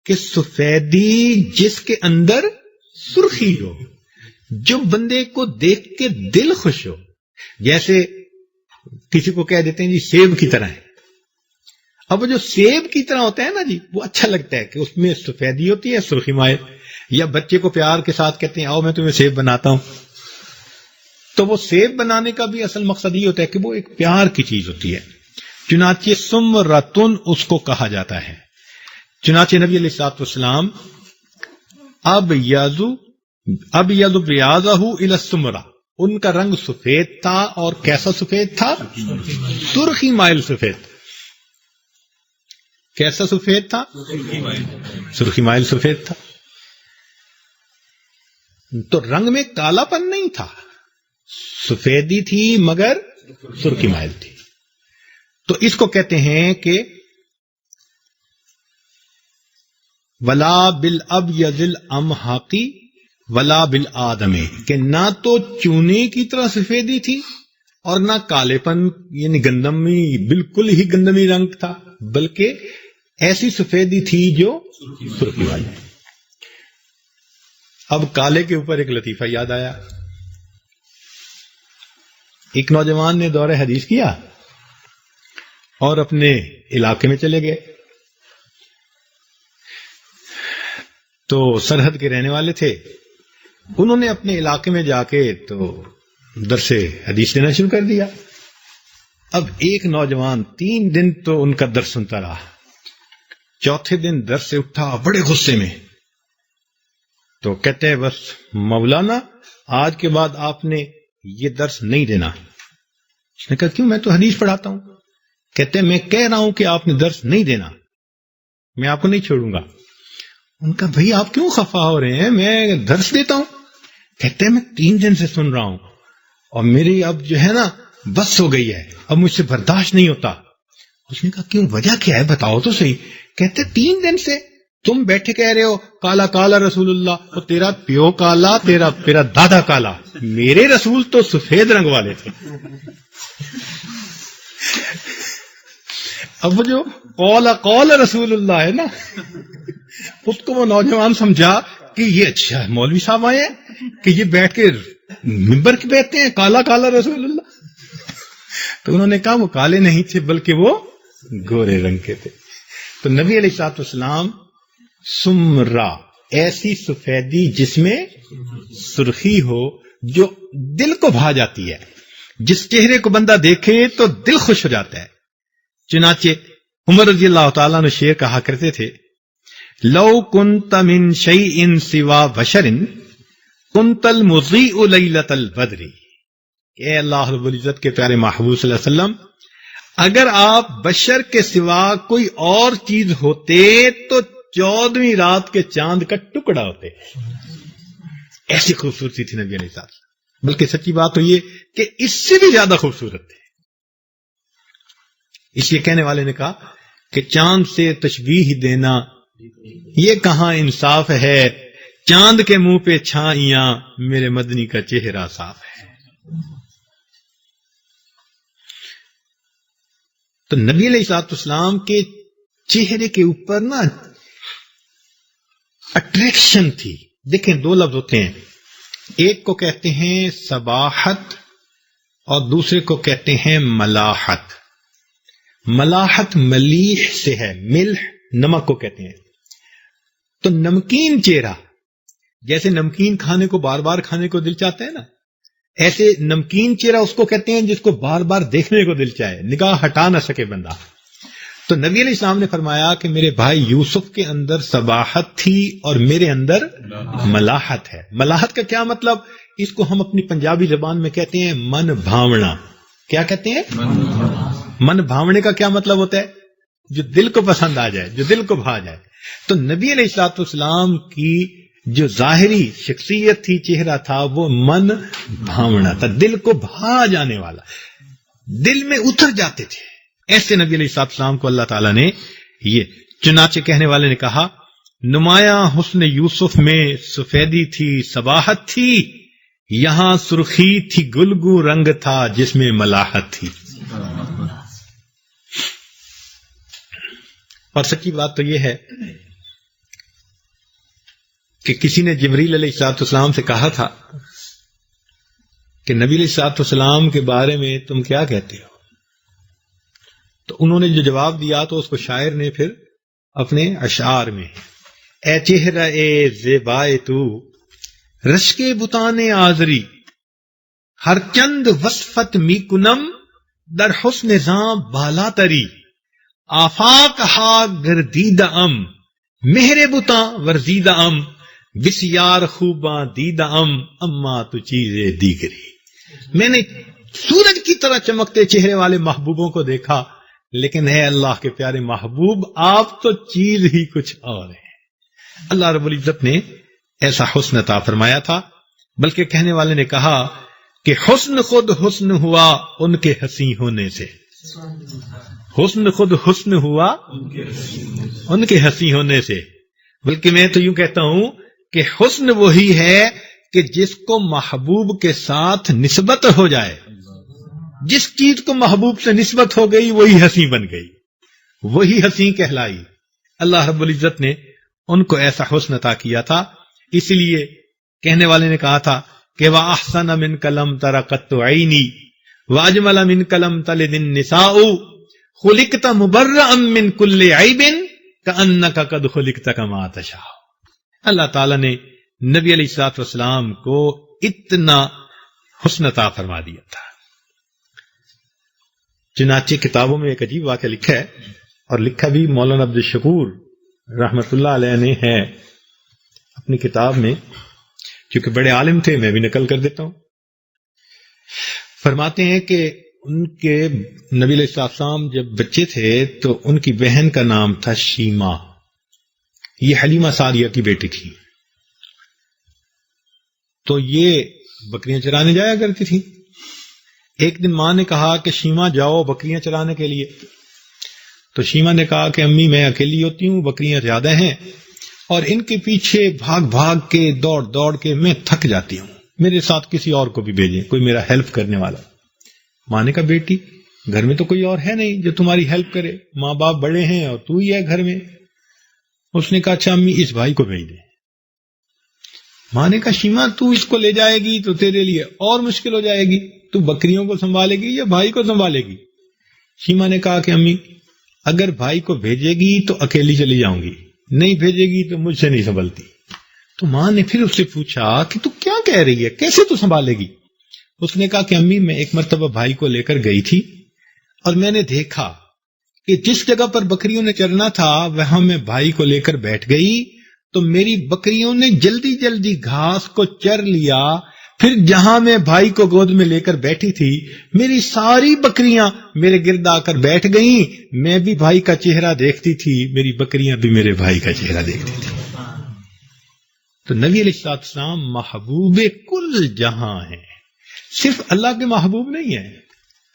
کہ سفیدی جس کے اندر سرخی ہو، جو بندے کو دیکھ کے دل خوش ہو، جیسے کسی کو کہہ دیتے ہیں جی سیب کی طرح ہے. اب وہ جو سیب کی طرح ہوتا ہے نا جی وہ اچھا لگتا ہے کہ اس میں سفیدی ہوتی ہے سرخی مائل. یا بچے کو پیار کے ساتھ کہتے ہیں آؤ میں تمہیں سیب بناتا ہوں، تو وہ سیب بنانے کا بھی اصل مقصد یہ ہوتا ہے کہ وہ ایک پیار کی چیز ہوتی ہے. چنانچہ سمرتن اس کو کہا جاتا ہے. چنانچہ نبی علیہ الصلوۃ والسلام ابیض بیاضہ الی السمرہ، ان کا رنگ سفید تھا. اور کیسا سفید تھا؟ سرخی مائل سفید. کیسا سفید تھا؟ سرخی مائل سفید تھا. تو رنگ میں کالا پن نہیں تھا، سفیدی تھی مگر سرخی مائل تھی. تو اس کو کہتے ہیں کہ ولا بالاbyض الامحقی ولا بالآدمی، کہ نہ تو چونے کی طرح سفیدی تھی اور نہ کالے پن یعنی گندمی بالکل ہی گندمی رنگ تھا، بلکہ ایسی سفیدی تھی جو سرخی والی. اب کالے کے اوپر ایک لطیفہ یاد آیا. ایک نوجوان نے دورہ حدیث کیا اور اپنے علاقے میں چلے گئے. تو سرحد کے رہنے والے تھے، انہوں نے اپنے علاقے میں جا کے تو درس حدیث دینا شروع کر دیا. اب ایک نوجوان 3 دن تو ان کا درس سنتا رہا. چوتھے دن درس سے اٹھا بڑے غصے میں، تو کہتے ہیں بس مولانا آج کے بعد آپ نے یہ درس نہیں دینا. اس نے کہا کیوں؟ میں تو حدیث پڑھاتا ہوں. کہتے ہیں میں کہہ رہا ہوں کہ آپ نے درس نہیں دینا، میں آپ کو نہیں چھوڑوں گا. ان کا بھائی آپ کیوں خفا ہو رہے ہیں، میں درس دیتا ہوں. کہتے ہیں میں 3 دن سے سن رہا ہوں اور میری اب جو ہے نا بس ہو گئی ہے، اب مجھ سے برداشت نہیں ہوتا. اس نے کہا کیوں، وجہ کیا ہے بتاؤ تو صحیح. کہتے 3 دن سے تم بیٹھے کہہ رہے ہو کالا کالا رسول اللہ، اور تیرا پیو کالا، تیرا دادا کالا، میرے رسول تو سفید رنگ والے تھے. اب وہ جو قول رسول اللہ ہے نا اس کو وہ نوجوان سمجھا کہ یہ اچھا ہے مولوی صاحب آئے ہیں کہ یہ بیٹھ کے ممبر کے بیٹھتے ہیں کالا کالا رسول اللہ. تو انہوں نے کہا وہ کالے نہیں تھے بلکہ وہ گورے رنگ کے تھے. تو نبی علیہ الصلوۃ والسلام سمرا ایسی سفیدی جس میں سرخی ہو جو دل کو بھا جاتی ہے، جس چہرے کو بندہ دیکھے تو دل خوش ہو جاتا ہے. چنانچہ عمر رضی اللہ تعالیٰ نے شعر کہا کرتے تھے لو کنت من شیء سوا بشر کنت المضیء لیلۃ البدر. اے اللہ رب العزت کے پیارے محبوب صلی اللہ علیہ وسلم، اگر آپ بشر کے سوا کوئی اور چیز ہوتے تو 14ویں رات کے چاند کا ٹکڑا ہوتے. ایسی خوبصورتی تھی نبی علیہ السلام. بلکہ سچی بات تو یہ کہ اس سے بھی زیادہ خوبصورت تھے. اس لیے کہنے والے نے کہا کہ چاند سے تشبیہ دینا یہ کہاں انصاف ہے، چاند کے منہ پہ چھائیاں، میرے مدنی کا چہرہ صاف ہے۔ تو نبی علیہ الصلوۃ والسلام کے چہرے کے اوپر نا اٹریکشن تھی۔ دیکھیں دو لفظ ہوتے ہیں، ایک کو کہتے ہیں صباحت اور دوسرے کو کہتے ہیں ملاحت۔ ملاحت ملیح سے ہے، ملح نمک کو کہتے ہیں۔ تو نمکین چہرہ، جیسے نمکین کھانے کو بار بار کھانے کو دل چاہتا ہے نا، ایسے نمکین چہرہ اس کو کہتے ہیں جس کو بار بار دیکھنے کو دل چاہے، نگاہ ہٹا نہ سکے بندہ۔ تو نبی علیہ السلام نے فرمایا کہ میرے بھائی یوسف کے اندر صباحت تھی اور میرے اندر ملاحت ہے۔ ملاحت کا کیا مطلب؟ اس کو ہم اپنی پنجابی زبان میں کہتے ہیں من بھاونا۔ کیا کہتے ہیں؟ من بھاونے کا کیا مطلب ہوتا ہے؟ جو دل کو پسند آ جائے، جو دل کو بھا جائے۔ تو نبی علیہ الصلوۃ والسلام کی جو ظاہری شخصیت تھی، چہرہ تھا، وہ من بھاونا تھا، دل کو بھا جانے والا، دل میں اتر جاتے تھے۔ ایسے نبی علیہ الصلوۃ والسلام کو اللہ تعالیٰ نے یہ، چنانچہ کہنے والے نے کہا نمایاں حسن یوسف میں سفیدی تھی، صباحت تھی، یہاں سرخی تھی، گلگو رنگ تھا جس میں ملاحت تھی۔ اور سچی بات تو یہ ہے کہ کسی نے جبریل علیہ الصلوۃ والسلام سے کہا تھا کہ نبی علیہ الصلوۃ والسلام کے بارے میں تم کیا کہتے ہو؟ تو انہوں نے جو جواب دیا تو اس کو شاعر نے پھر اپنے اشعار میں، اے چہرہ اے زیبائے تو رشک بتان آزری، ہر چند وصفت می کنم در حسن زاں بالا تری، آفاق ہا گردیدہ ام مہر بتاں ورزیدہ ام، بسیار خوباں دیدہ ام اما تو چیزیں دیگری۔ میں نے سورج کی طرح چمکتے چہرے والے محبوبوں کو دیکھا، لیکن اے اللہ کے پیارے محبوب، آپ تو چیز ہی کچھ اور ہیں۔ اللہ رب العزت نے ایسا حسن عطا فرمایا تھا، بلکہ کہنے والے نے کہا کہ حسن خود حسن ہوا ان کے حسین ہونے سے، حسن خود حسن ہوا ان کے حسین ہونے سے۔ بلکہ میں تو یوں کہتا ہوں کہ حسن وہی ہے کہ جس کو محبوب کے ساتھ نسبت ہو جائے، جس چیز کو محبوب سے نسبت ہو گئی وہی حسین بن گئی، وہی حسین کہلائی۔ اللہ رب العزت نے ان کو ایسا حسن عطا کیا تھا، اس لیے کہنے والے نے کہا تھا کہ وَأَحْسَنَ مِنْكَ لَمْ تَرَ قَطُّ عَيْنِي وَأَجْمَلَ مِنْكَ لَمْ تَلِدِ النِّسَاءُ خُلِقْتَ مُبَرَّأً مِنْ كُلِّ عَيْبٍ كَأَنَّكَ قَدْ خُلِقْتَ كَمَا تَشَاءُ۔ اللہ تعالیٰ نے نبی علیہ الصلوۃ والسلام کو اتنا حسن عطا فرما دیا تھا۔ چنانچہ کتابوں میں ایک عجیب واقعہ لکھا ہے، اور لکھا بھی مولانا عبد الشکور رحمت اللہ علیہ نے ہے اپنی کتاب میں، کیونکہ بڑے عالم تھے، میں بھی نقل کر دیتا ہوں۔ فرماتے ہیں کہ ان کے نبی علیہ السلام جب بچے تھے تو ان کی بہن کا نام تھا شیما، یہ حلیمہ سعدیہ کی بیٹی تھی۔ تو یہ بکریاں چرانے جایا کرتی تھی۔ ایک دن ماں نے کہا کہ شیما جاؤ بکریاں چرانے کے لیے، تو شیما نے کہا کہ امی میں اکیلی ہوتی ہوں، بکریاں زیادہ ہیں اور ان کے پیچھے بھاگ بھاگ کے دوڑ دوڑ کے میں تھک جاتی ہوں، میرے ساتھ کسی اور کو بھی بھیجیں، کوئی میرا ہیلپ کرنے والا۔ ماں نے کہا بیٹی گھر میں تو کوئی اور ہے نہیں جو تمہاری ہیلپ کرے، ماں باپ بڑے ہیں اور تو ہی ہے گھر میں۔ اس نے کہا اچھا امی اس بھائی کو بھیج دیں۔ ماں نے کہا شیما تو اس کو لے جائے گی تو تیرے لیے اور مشکل ہو جائے گی، تو بکریوں کو سنبھالے گی یا بھائی کو سنبھالے گی؟ شیما نے کہا کہ امی اگر بھائی کو بھیجے گی تو اکیلی چلی جاؤں گی، نہیں بھیجے گی تو مجھ سے نہیں سنبھلتی۔ تو ماں نے پھر اس سے پوچھا کہ تو کیا کہہ رہی ہے، کیسے تو سنبھالے گی؟ اس نے کہا کہ امی میں ایک مرتبہ بھائی کو لے کر گئی تھی اور میں نے دیکھا کہ جس جگہ پر بکریوں نے چرنا تھا وہاں میں بھائی کو لے کر بیٹھ گئی تو میری بکریوں نے جلدی جلدی گھاس کو چر لیا، پھر جہاں میں بھائی کو گود میں لے کر بیٹھی تھی میری ساری بکریاں میرے گرد آ کر بیٹھ گئیں، میں بھی بھائی کا چہرہ دیکھتی تھی، میری بکریاں بھی میرے بھائی کا چہرہ دیکھتی تھی۔ تو نبی علیہ السلام محبوب کل جہاں ہیں، صرف اللہ کے محبوب نہیں ہیں،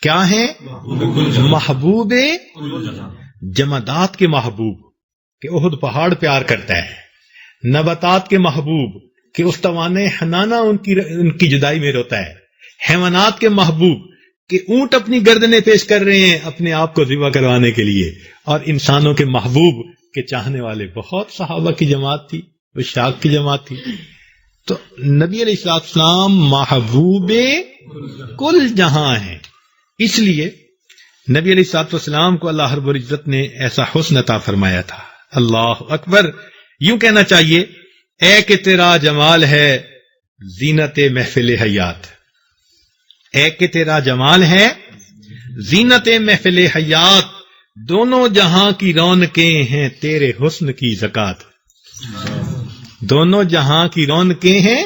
کیا ہیں؟ محبوب جمادات کے محبوب، کہ احد پہاڑ پیار کرتا ہے، نباتات کے محبوب کہ اس توانے حنانہ ان کی جدائی میں روتا ہے، حیوانات کے محبوب کہ اونٹ اپنی گردنیں پیش کر رہے ہیں اپنے آپ کو ذبح کروانے کے لیے، اور انسانوں کے محبوب کے چاہنے والے بہت صحابہ کی جماعت تھی، وہ شاک کی جماعت تھی. تو نبی علیہ السلام محبوب کل جہاں ہیں. اس لیے نبی علیہ السلام کو اللہ رب العزت نے ایسا حسن عطا فرمایا تھا. اللہ اکبر. یوں کہنا چاہیے اے کہ تیرا جمال ہے زینت محفل حیات، اے کہ تیرا جمال ہے زینت محفل حیات، دونوں جہاں کی رونقیں ہیں تیرے حسن کی زکات، دونوں جہاں کی رونقیں ہیں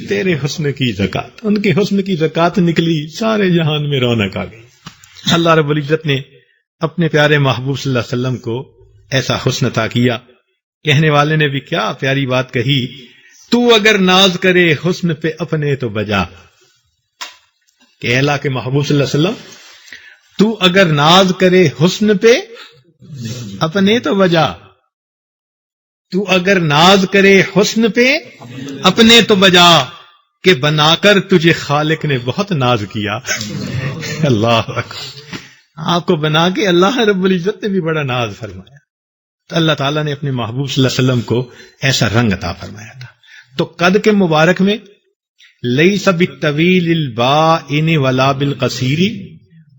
تیرے حسن کی زکات. ان کے حسن کی زکات نکلی، سارے جہان میں رونق آ گئی. اللہ رب العزت نے اپنے پیارے محبوب صلی اللہ علیہ وسلم کو ایسا حسن عطا کیا. کہنے والے نے بھی کیا پیاری بات کہی، تو اگر ناز کرے حسن پہ اپنے تو بجا. کہ اللہ کے محبوب صلی اللہ علیہ وسلم تو اگر ناز کرے حسن پہ اپنے تو بجا، تو اگر ناز کرے حسن پہ اپنے تو بجا، کہ بنا کر تجھے خالق نے بہت ناز کیا. اللہ اکبر. آپ کو بنا کے اللہ رب العزت نے بھی بڑا ناز فرمایا. تو اللہ تعالیٰ نے اپنے محبوب صلی اللہ علیہ وسلم کو ایسا رنگ عطا فرمایا تھا. تو قد کے مبارک میں لیس بالطویل البائن ولا بالقصیر،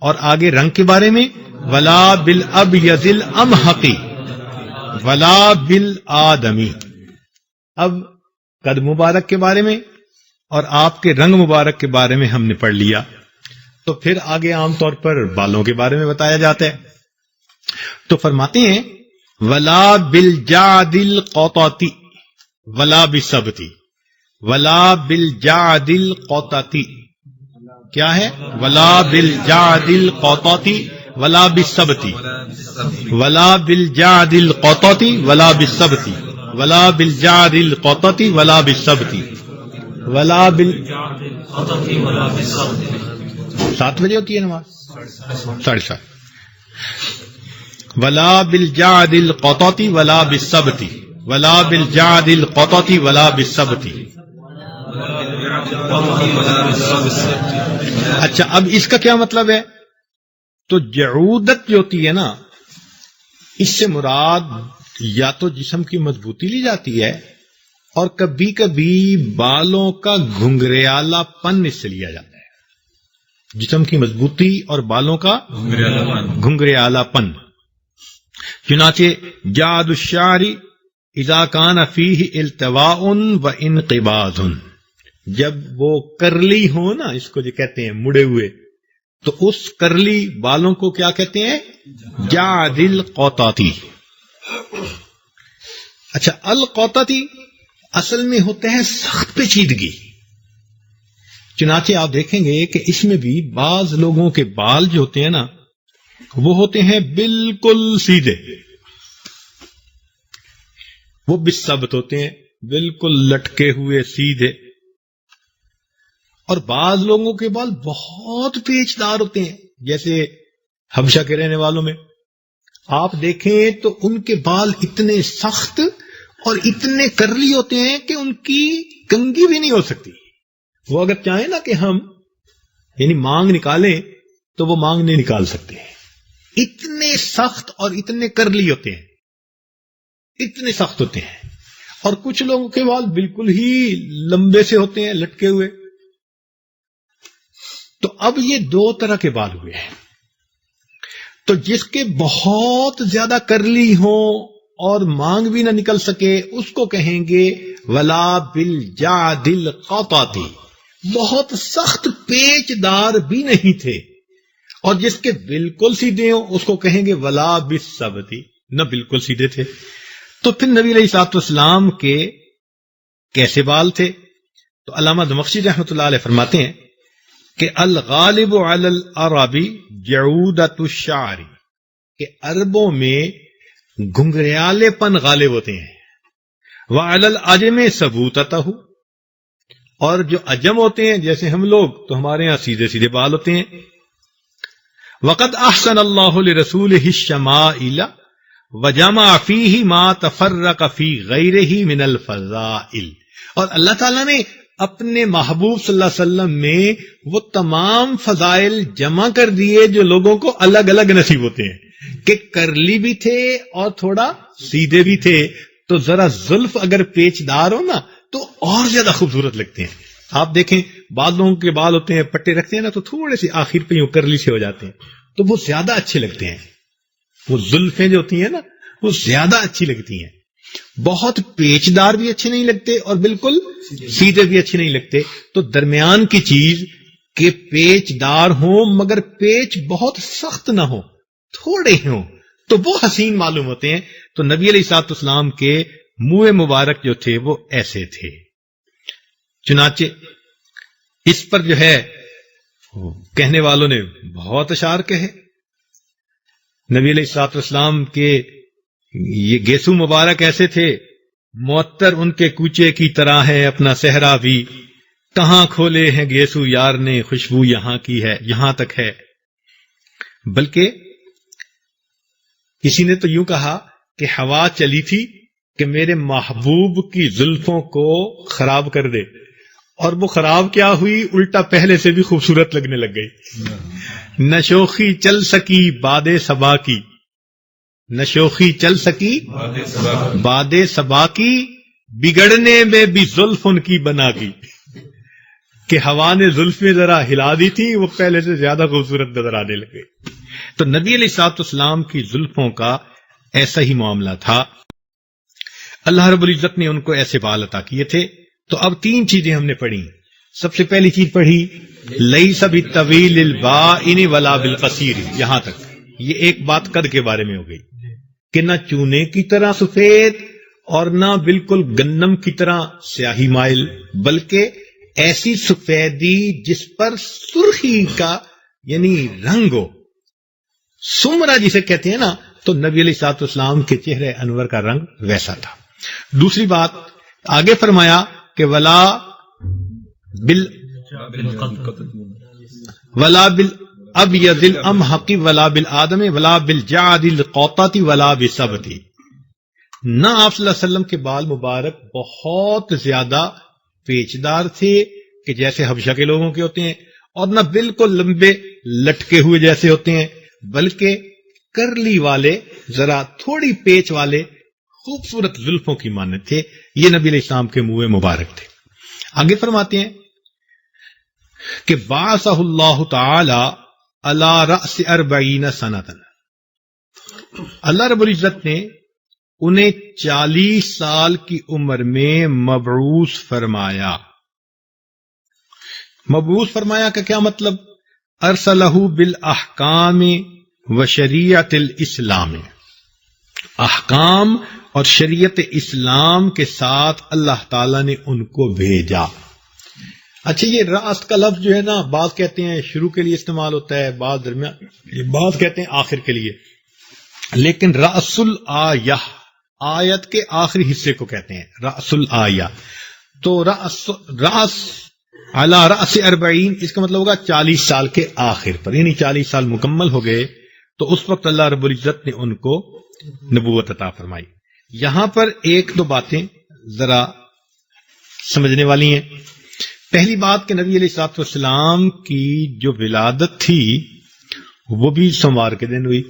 اور آگے رنگ کے بارے میں ولا بالابیض الامحق ولا بالآدمی. اب قد مبارک کے بارے میں اور آپ کے رنگ مبارک کے بارے میں ہم نے پڑھ لیا. تو پھر آگے عام طور پر بالوں کے بارے میں بتایا جاتا ہے. تو فرماتے ہیں ولا بالجعد القطاتی ولا بالسبتی، ولا بالجعد القطاتی کیا ہے؟ ولا بالجعد القطاتی ولا بالسبتی، ولا بالجعد القطاتی ولا بالسبتی، ولا بالجعد القطاتی ولا بالسبتی، ولا بالجعد القطاتی ولا بالسبتی. 7 بجے ہوتی ہے نماز، 7:30. ولا بالجعد القطاتی ولا بالسبتی، ولا بالجعد القطاتی ولا بالسبتی. اچھا اب اس کا کیا مطلب ہے؟ تو جعودت جو ہوتی ہے نا، اس سے مراد یا تو جسم کی مضبوطی لی جاتی ہے، اور کبھی کبھی بالوں کا گھنگریالا پن اس سے لیا جاتا ہے. جسم کی مضبوطی اور بالوں کا گھنگریالا پن. چنانچہ جعد الشعر اذا کان فیہ التواء و انقباض، جب وہ کرلی ہو نا، اس کو جو کہتے ہیں مڑے ہوئے، تو اس کرلی بالوں کو کیا کہتے ہیں؟ جعد القطاتی. اچھا القطاتی اصل میں ہوتے ہیں سخت پیچیدگی. چنانچہ آپ دیکھیں گے کہ اس میں بھی بعض لوگوں کے بال جو ہوتے ہیں نا، وہ ہوتے ہیں بالکل سیدھے، وہ بالثبت ہوتے ہیں، بالکل لٹکے ہوئے سیدھے. اور بعض لوگوں کے بال بہت پیچدار ہوتے ہیں، جیسے حبشہ کے رہنے والوں میں آپ دیکھیں تو ان کے بال اتنے سخت اور اتنے کرلی ہوتے ہیں کہ ان کی کنگھی بھی نہیں ہو سکتی. وہ اگر چاہیں نا کہ ہم یعنی مانگ نکالیں تو وہ مانگ نہیں نکال سکتے، اتنے سخت اور اتنے کرلی ہوتے ہیں، اتنے سخت ہوتے ہیں. اور کچھ لوگوں کے بال بالکل ہی لمبے سے ہوتے ہیں، لٹکے ہوئے. تو اب یہ 2 طرح کے بال ہوئے ہیں. تو جس کے بہت زیادہ کرلی ہوں اور مانگ بھی نہ نکل سکے، اس کو کہیں گے ولا بالجعد القطاتی، بہت سخت پیچ دار بھی نہیں تھے. اور جس کے بالکل سیدھے ہوں اس کو کہیں گے ولا بالسبتی، نہ بالکل سیدھے تھے. تو پھر نبی علیہ الصلوۃ والسلام کے کیسے بال تھے؟ تو علامہ دمخشی رحمۃ اللہ علیہ فرماتے ہیں کہ الغالب علی العرب جعودۃ الشعر، کہ عربوں میں گھنگریالے پن غالب ہوتے ہیں. وعلی العجم ثبوتتہ، اور جو عجم ہوتے ہیں جیسے ہم لوگ، تو ہمارے ہاں سیدھے سیدھے بال ہوتے ہیں. وقد احسن اللہ لرسولہ الشمائل وجمع فیہ ما تفرق فی غیرہ من الفضائل، اور اللہ تعالیٰ نے اپنے محبوب صلی اللہ علیہ وسلم میں وہ تمام فضائل جمع کر دیے جو لوگوں کو الگ الگ نصیب ہوتے ہیں، کہ کرلی بھی تھے اور تھوڑا سیدھے بھی تھے، تو ذرا زلف اگر پیچدار ہو نا تو اور زیادہ خوبصورت لگتے ہیں. آپ دیکھیں بعض لوگوں کے بال ہوتے ہیں پٹے رکھتے ہیں نا تو تھوڑے سے آخر پہ یوں کرلی سے ہو جاتے ہیں، تو وہ زیادہ اچھے لگتے ہیں. وہ زلفیں جو ہوتی ہیں نا وہ زیادہ اچھی لگتی ہیں. بہت پیچدار بھی اچھے نہیں لگتے اور بالکل سیدھے بھی اچھے نہیں لگتے. تو درمیان کی چیز کہ پیچدار ہوں مگر پیچ بہت سخت نہ ہو، تھوڑے ہوں، تو وہ حسین معلوم ہوتے ہیں. تو نبی علیہ الصلوۃ والسلام کے منہ مبارک جو تھے وہ ایسے تھے. چنانچہ اس پر جو ہے کہنے والوں نے بہت اشعار کہے. نبی علیہ الصلوۃ والسلام کے یہ گیسو مبارک ایسے تھے، معطر ان کے کوچے کی طرح ہے اپنا صحرا بھی، کہاں کھولے ہیں گیسو یار نے خوشبو یہاں کی ہے، یہاں تک ہے. بلکہ کسی نے تو یوں کہا کہ ہوا چلی تھی کہ میرے محبوب کی زلفوں کو خراب کر دے، اور وہ خراب کیا ہوئی، الٹا پہلے سے بھی خوبصورت لگنے لگ گئی. نہ شوخی چل سکی باد صبا کی، نہ شوخی چل سکی باد صبا کی، بگڑنے میں بھی زلف ان کی بنا کی. کہ ہوا نے زلفیں ذرا ہلا دی تھی، وہ پہلے سے زیادہ خوبصورت نظر آنے لگے. تو نبی علیہ الصلوۃ والسلام کی زلفوں کا ایسا ہی معاملہ تھا. اللہ رب العزت نے ان کو ایسے بال عطا کیے تھے. تو اب 3 چیزیں ہم نے پڑھی. سب سے پہلی چیز پڑھی لیس بالطویل البائن ولا بالقصیر، یہاں تک. یہ ایک بات قد کے بارے میں ہو گئی کہ نہ چونے کی طرح سفید اور نہ بالکل گندم کی طرح سیاہی مائل، بلکہ ایسی سفیدی جس پر سرخی کا یعنی رنگ ہو، سمرا جسے کہتے ہیں نا، تو نبی علیہ الصلوۃ والسلام کے چہرے انور کا رنگ ویسا تھا. دوسری بات آگے فرمایا کہ ولا بالابیض الامحق ولا بالآدم ولا بالجعد القوطۃ ولا بسبط. نہ آپ صلی اللہ علیہ وسلم کے بال مبارک بہت زیادہ پیچدار تھے کہ جیسے حبشہ کے لوگوں کے ہوتے ہیں، اور نہ بالکل لمبے لٹکے ہوئے جیسے ہوتے ہیں، بلکہ کرلی والے ذرا تھوڑی پیچ والے خوبصورت زلفوں کی مانند تھے. یہ نبی علیہ السلام کے منہ مبارک تھے. آگے فرماتے ہیں کہ بعثہ اللہ تعالی علی رأس 40 سنۃ، اللہ رب العزت نے انہیں 40 سال کی عمر میں مبعوث فرمایا. مبعوث فرمایا کا کیا مطلب؟ ارسلہ بالاحکام و شریعت الاسلام، احکام اور شریعت اسلام کے ساتھ اللہ تعالیٰ نے ان کو بھیجا. اچھا، یہ راست کا لفظ جو ہے نا، بعض کہتے ہیں شروع کے لیے استعمال ہوتا ہے، بعض درمیان، بعض کہتے ہیں آخر کے لیے، لیکن رأس الآیہ آیت کے آخری حصے کو کہتے ہیں رأس الآیہ. تو رأس علی رأس 40، اس کا مطلب ہوگا 40 سال کے آخر پر، یعنی 40 سال مکمل ہو گئے تو اس وقت اللہ رب العزت نے ان کو نبوت عطا فرمائی. یہاں پر 1-2 باتیں ذرا سمجھنے والی ہیں. پہلی بات کہ نبی علیہ الصلوۃ والسلام کی جو ولادت تھی وہ بھی سوموار کے دن ہوئی.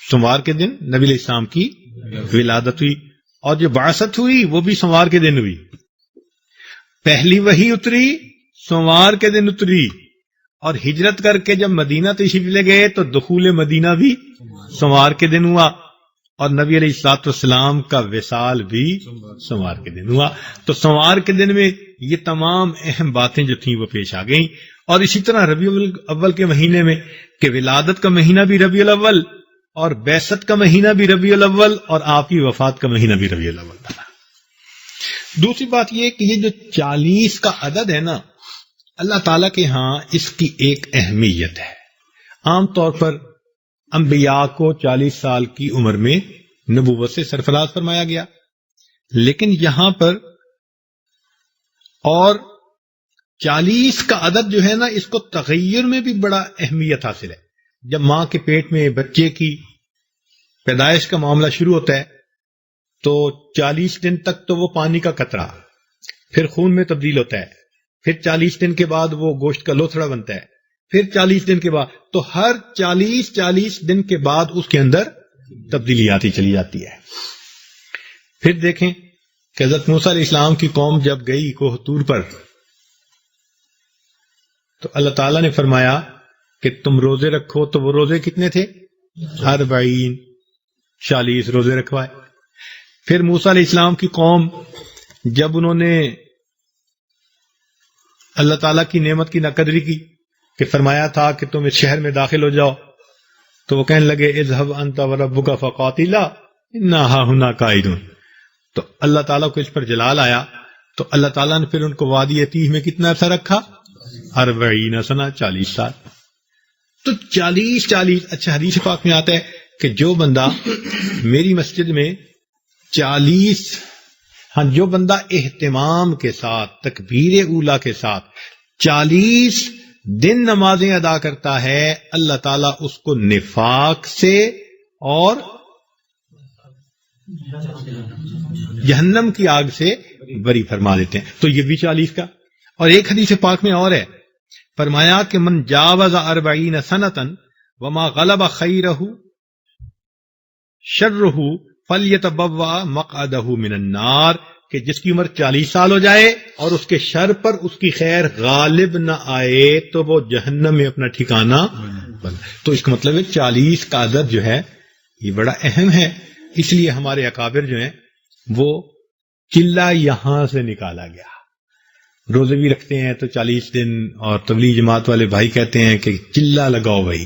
سوموار کے دن نبی علیہ السلام کی ولادت ہوئی، اور جو بعثت ہوئی وہ بھی سوموار کے دن ہوئی. پہلی وحی اتری سوموار کے دن اتری، اور ہجرت کر کے جب مدینہ تشریف لے گئے تو دخول مدینہ بھی سوموار کے دن ہوا، اور نبی علیہ الصلوۃ والسلام کا وصال بھی سوموار کے دن ہوا. تو سوموار کے دن میں یہ تمام اہم باتیں جو تھیں وہ پیش آ گئیں. اور اسی طرح ربیع الاول کے مہینے میں کہ ولادت کا مہینہ بھی ربیع الاول، اور بعثت کا مہینہ بھی ربیع الاول، اور آپ کی وفات کا مہینہ بھی ربیع الاول تھا. دوسری بات یہ کہ یہ جو 40 کا عدد ہے نا، اللہ تعالیٰ کے ہاں اس کی ایک اہمیت ہے. عام طور پر انبیاء کو 40 سال کی عمر میں نبوت سے سرفراز فرمایا گیا، لیکن یہاں پر اور 40 کا عدد جو ہے نا، اس کو تغیر میں بھی بڑا اہمیت حاصل ہے. جب ماں کے پیٹ میں بچے کی پیدائش کا معاملہ شروع ہوتا ہے تو 40 دن تک تو وہ پانی کا قطرہ، پھر خون میں تبدیل ہوتا ہے، پھر 40 دن کے بعد وہ گوشت کا لوتھڑا بنتا ہے، پھر 40 دن کے بعد، تو ہر 40 دن کے بعد اس کے اندر تبدیلی آتی چلی جاتی ہے۔ پھر دیکھیں کہ حضرت موسیٰ علیہ السلام کی قوم جب گئی کوہ طور پر تو اللہ تعالیٰ نے فرمایا کہ تم روزے رکھو، تو وہ روزے کتنے تھے؟ 40 روزے رکھوائے۔ پھر موسیٰ علیہ السلام کی قوم جب انہوں نے اللہ تعالیٰ کی نعمت کی ناقدری کی کہ فرمایا تھا کہ تم اس شہر میں داخل ہو جاؤ، تو وہ کہنے لگے اذهب انت وربک فقاتلا انا ہاہنا قاعدون، تو اللہ تعالیٰ کو اس پر جلال آیا، تو اللہ تعالیٰ نے پھر ان کو وادی تیہ میں کتنا عرصہ رکھا؟ 40 سنہ، 40 سال۔ تو 40 اچھا حدیث پاک میں آتا ہے کہ جو بندہ میری مسجد میں 40 جو بندہ اہتمام کے ساتھ تکبیر اولا کے ساتھ 40 دن نمازیں ادا کرتا ہے، اللہ تعالیٰ اس کو نفاق سے اور جہنم کی آگ سے بری فرما دیتے ہیں۔ تو یہ بھی 40 کا۔ اور ایک حدیث پاک میں اور ہے، فرمایا کہ من جاوز 40 سنتن وما غلب خیرہ شرہ فلیتبوأ مقعدہ من النار، کہ جس کی عمر 40 سال ہو جائے اور اس کے شر پر اس کی خیر غالب نہ آئے تو وہ جہنم میں اپنا ٹھکانہ بن۔ تو اس کا مطلب ہے 40 کا عدد جو ہے یہ بڑا اہم ہے، اس لیے ہمارے اکابر جو ہیں وہ چلہ یہاں سے نکالا گیا۔ روزے بھی رکھتے ہیں تو 40 دن، اور تبلیغ جماعت والے بھائی کہتے ہیں کہ چلہ لگاؤ بھائی،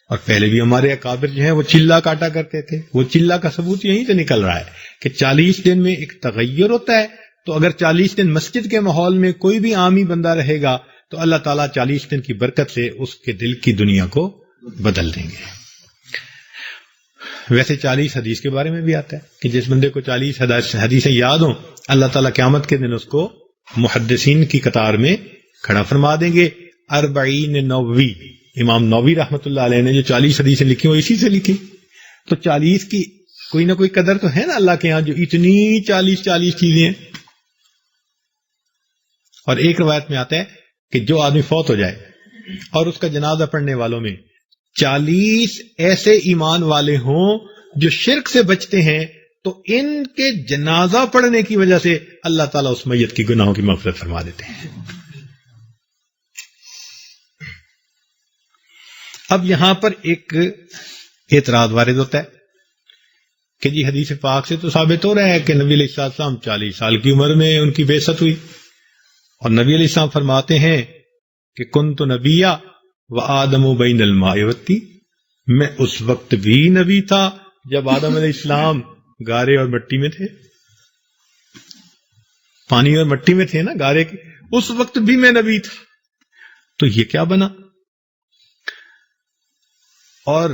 اور پہلے بھی ہمارے اکابر جو ہیں وہ چلہ کاٹا کرتے تھے۔ وہ چلہ کا ثبوت یہیں سے نکل رہا ہے کہ 40 دن میں ایک تغیر ہوتا ہے، تو اگر 40 دن مسجد کے ماحول میں کوئی بھی عامی بندہ رہے گا تو اللہ تعالیٰ 40 دن کی برکت سے اس کے دل کی دنیا کو بدل دیں گے۔ ویسے 40 حدیث کے بارے میں بھی آتا ہے کہ جس بندے کو 40 حدیثیں یاد ہوں، اللہ تعالیٰ قیامت کے دن اس کو محدثین کی قطار میں کھڑا فرما دیں گے۔ 40 نووی، امام نووی رحمۃ اللہ علیہ نے جو 40 حدیثیں لکھی وہ اسی سے لکھی۔ تو 40 کی کوئی نہ کوئی قدر تو ہے نا اللہ کے ہاں، جو اتنی 40 چیزیں ہیں۔ اور ایک روایت میں آتا ہے کہ جو آدمی فوت ہو جائے اور اس کا جنازہ پڑھنے والوں میں 40 ایسے ایمان والے ہوں جو شرک سے بچتے ہیں، تو ان کے جنازہ پڑھنے کی وجہ سے اللہ تعالیٰ اس میت کی گناہوں کی مغفرت فرما دیتے ہیں۔ اب یہاں پر ایک اعتراض وارد ہوتا ہے کہ جی حدیث پاک سے تو ثابت ہو رہا ہے کہ نبی علیہ السلام 40 سال کی عمر میں ان کی بعثت ہوئی، اور نبی علیہ السلام فرماتے ہیں کہ کنت نبیہ وآدم بین الماء والطین، میں اس وقت بھی نبی تھا جب آدم علیہ السلام گارے اور مٹی میں تھے، پانی اور مٹی میں تھے نا گارے کے، اس وقت بھی میں نبی تھا۔ تو یہ کیا بنا؟ اور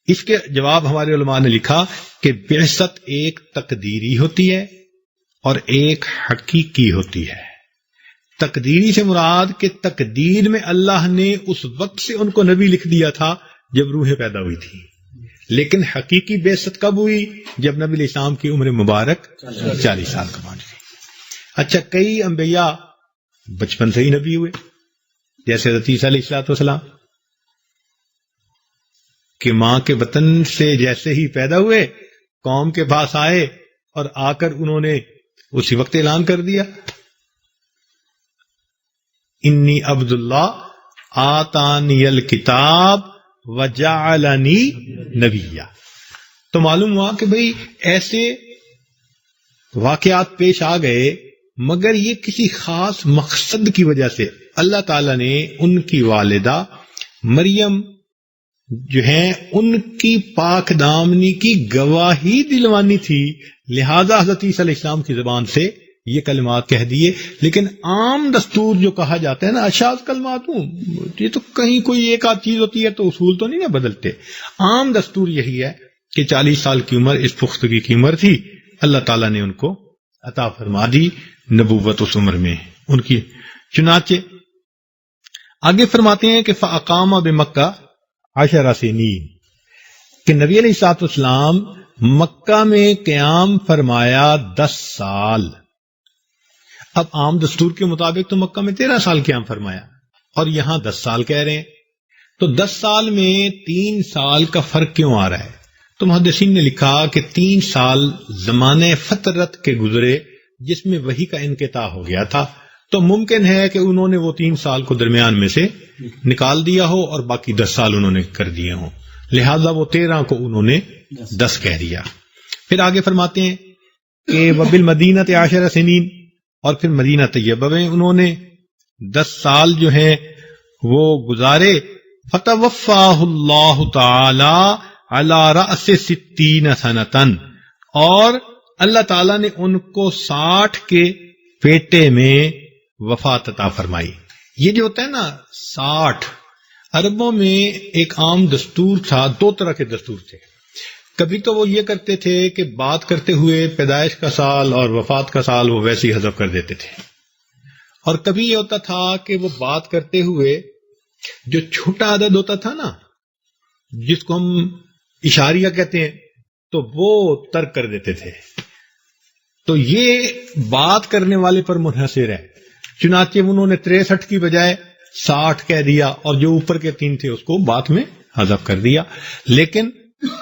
اس کے جواب ہمارے علماء نے لکھا کہ بعثت ایک تقدیری ہوتی ہے اور ایک حقیقی ہوتی ہے۔ تقدیری سے مراد کہ تقدیر میں اللہ نے اس وقت سے ان کو نبی لکھ دیا تھا جب روحیں پیدا ہوئی تھی، لیکن حقیقی بعثت کب ہوئی؟ جب نبی علیہ السلام کی عمر مبارک 40 سال کا پہنچ گئی۔ اچھا، کئی انبیاء بچپن سے ہی نبی ہوئے، جیسے حضرت عیسیٰ علیہ السلام کہ ماں کے بطن سے جیسے ہی پیدا ہوئے قوم کے پاس آئے اور آ کر انہوں نے اسی وقت اعلان کر دیا انی عبد اللہ آتانی الکتاب وجعلنی نبیہ۔ تو معلوم ہوا کہ بھئی ایسے واقعات پیش آ گئے، مگر یہ کسی خاص مقصد کی وجہ سے اللہ تعالیٰ نے ان کی والدہ مریم جو ہیں ان کی پاک دامنی کی گواہی دلوانی تھی، لہذا حضرت عیسیٰ علیہ السلام کی زبان سے یہ کلمات کہہ دیے۔ لیکن عام دستور جو کہا جاتا ہے نا اشاذ کلمات، یہ تو کہیں کوئی ایک آدھ چیز ہوتی ہے تو اصول تو نہیں نا بدلتے۔ عام دستور یہی ہے کہ 40 سال کی عمر اس پختگی کی عمر تھی، اللہ تعالیٰ نے ان کو عطا فرما دی نبوت اس عمر میں ان کی۔ چنانچہ آگے فرماتے ہیں کہ فَأَقَامَ بِمَکَّہ عشر سنین کہ نبی علیہ الصلوۃ والسلام مکہ میں قیام فرمایا 10 سال. اب عام دستور کے مطابق تو مکہ میں 13 سال قیام فرمایا اور یہاں 10 سال کہہ رہے ہیں. تو 10 سال میں 3 سال کا فرق کیوں آ رہا ہے؟ تو محدثین نے لکھا کہ 3 سال زمانے فترت کے گزرے جس میں وحی کا انقطاع ہو گیا تھا، تو ممکن ہے کہ انہوں نے وہ 3 سال کو درمیان میں سے نکال دیا ہو اور باقی 10 سال انہوں نے کر دیے ہوں، لہذا وہ 13 کو انہوں نے 10 کہہ دیا. پھر آگے فرماتے ہیں کہ وبالمدینۃ 10 سنین، اور پھر مدینہ طیبہ میں انہوں نے 10 سال جو ہیں وہ گزارے. فتوفاہ اللہ تعالی علی رأس 60 سنتن، اور اللہ تعالیٰ نے ان کو 60 کے پیٹے میں وفات عطا فرمائی. یہ جو ہوتا ہے نا 60، عربوں میں ایک عام دستور تھا، 2 طرح کے دستور تھے. کبھی تو وہ یہ کرتے تھے کہ بات کرتے ہوئے پیدائش کا سال اور وفات کا سال وہ ویسے ہی حذف کر دیتے تھے، اور کبھی یہ ہوتا تھا کہ وہ بات کرتے ہوئے جو چھوٹا عدد ہوتا تھا نا جس کو ہم اشاریہ کہتے ہیں تو وہ ترک کر دیتے تھے. تو یہ بات کرنے والے پر منحصر ہے، چنانچہ انہوں نے 63 کی بجائے 60 کہہ دیا اور جو اوپر کے 3 تھے اس کو بعد میں حذف کر دیا. لیکن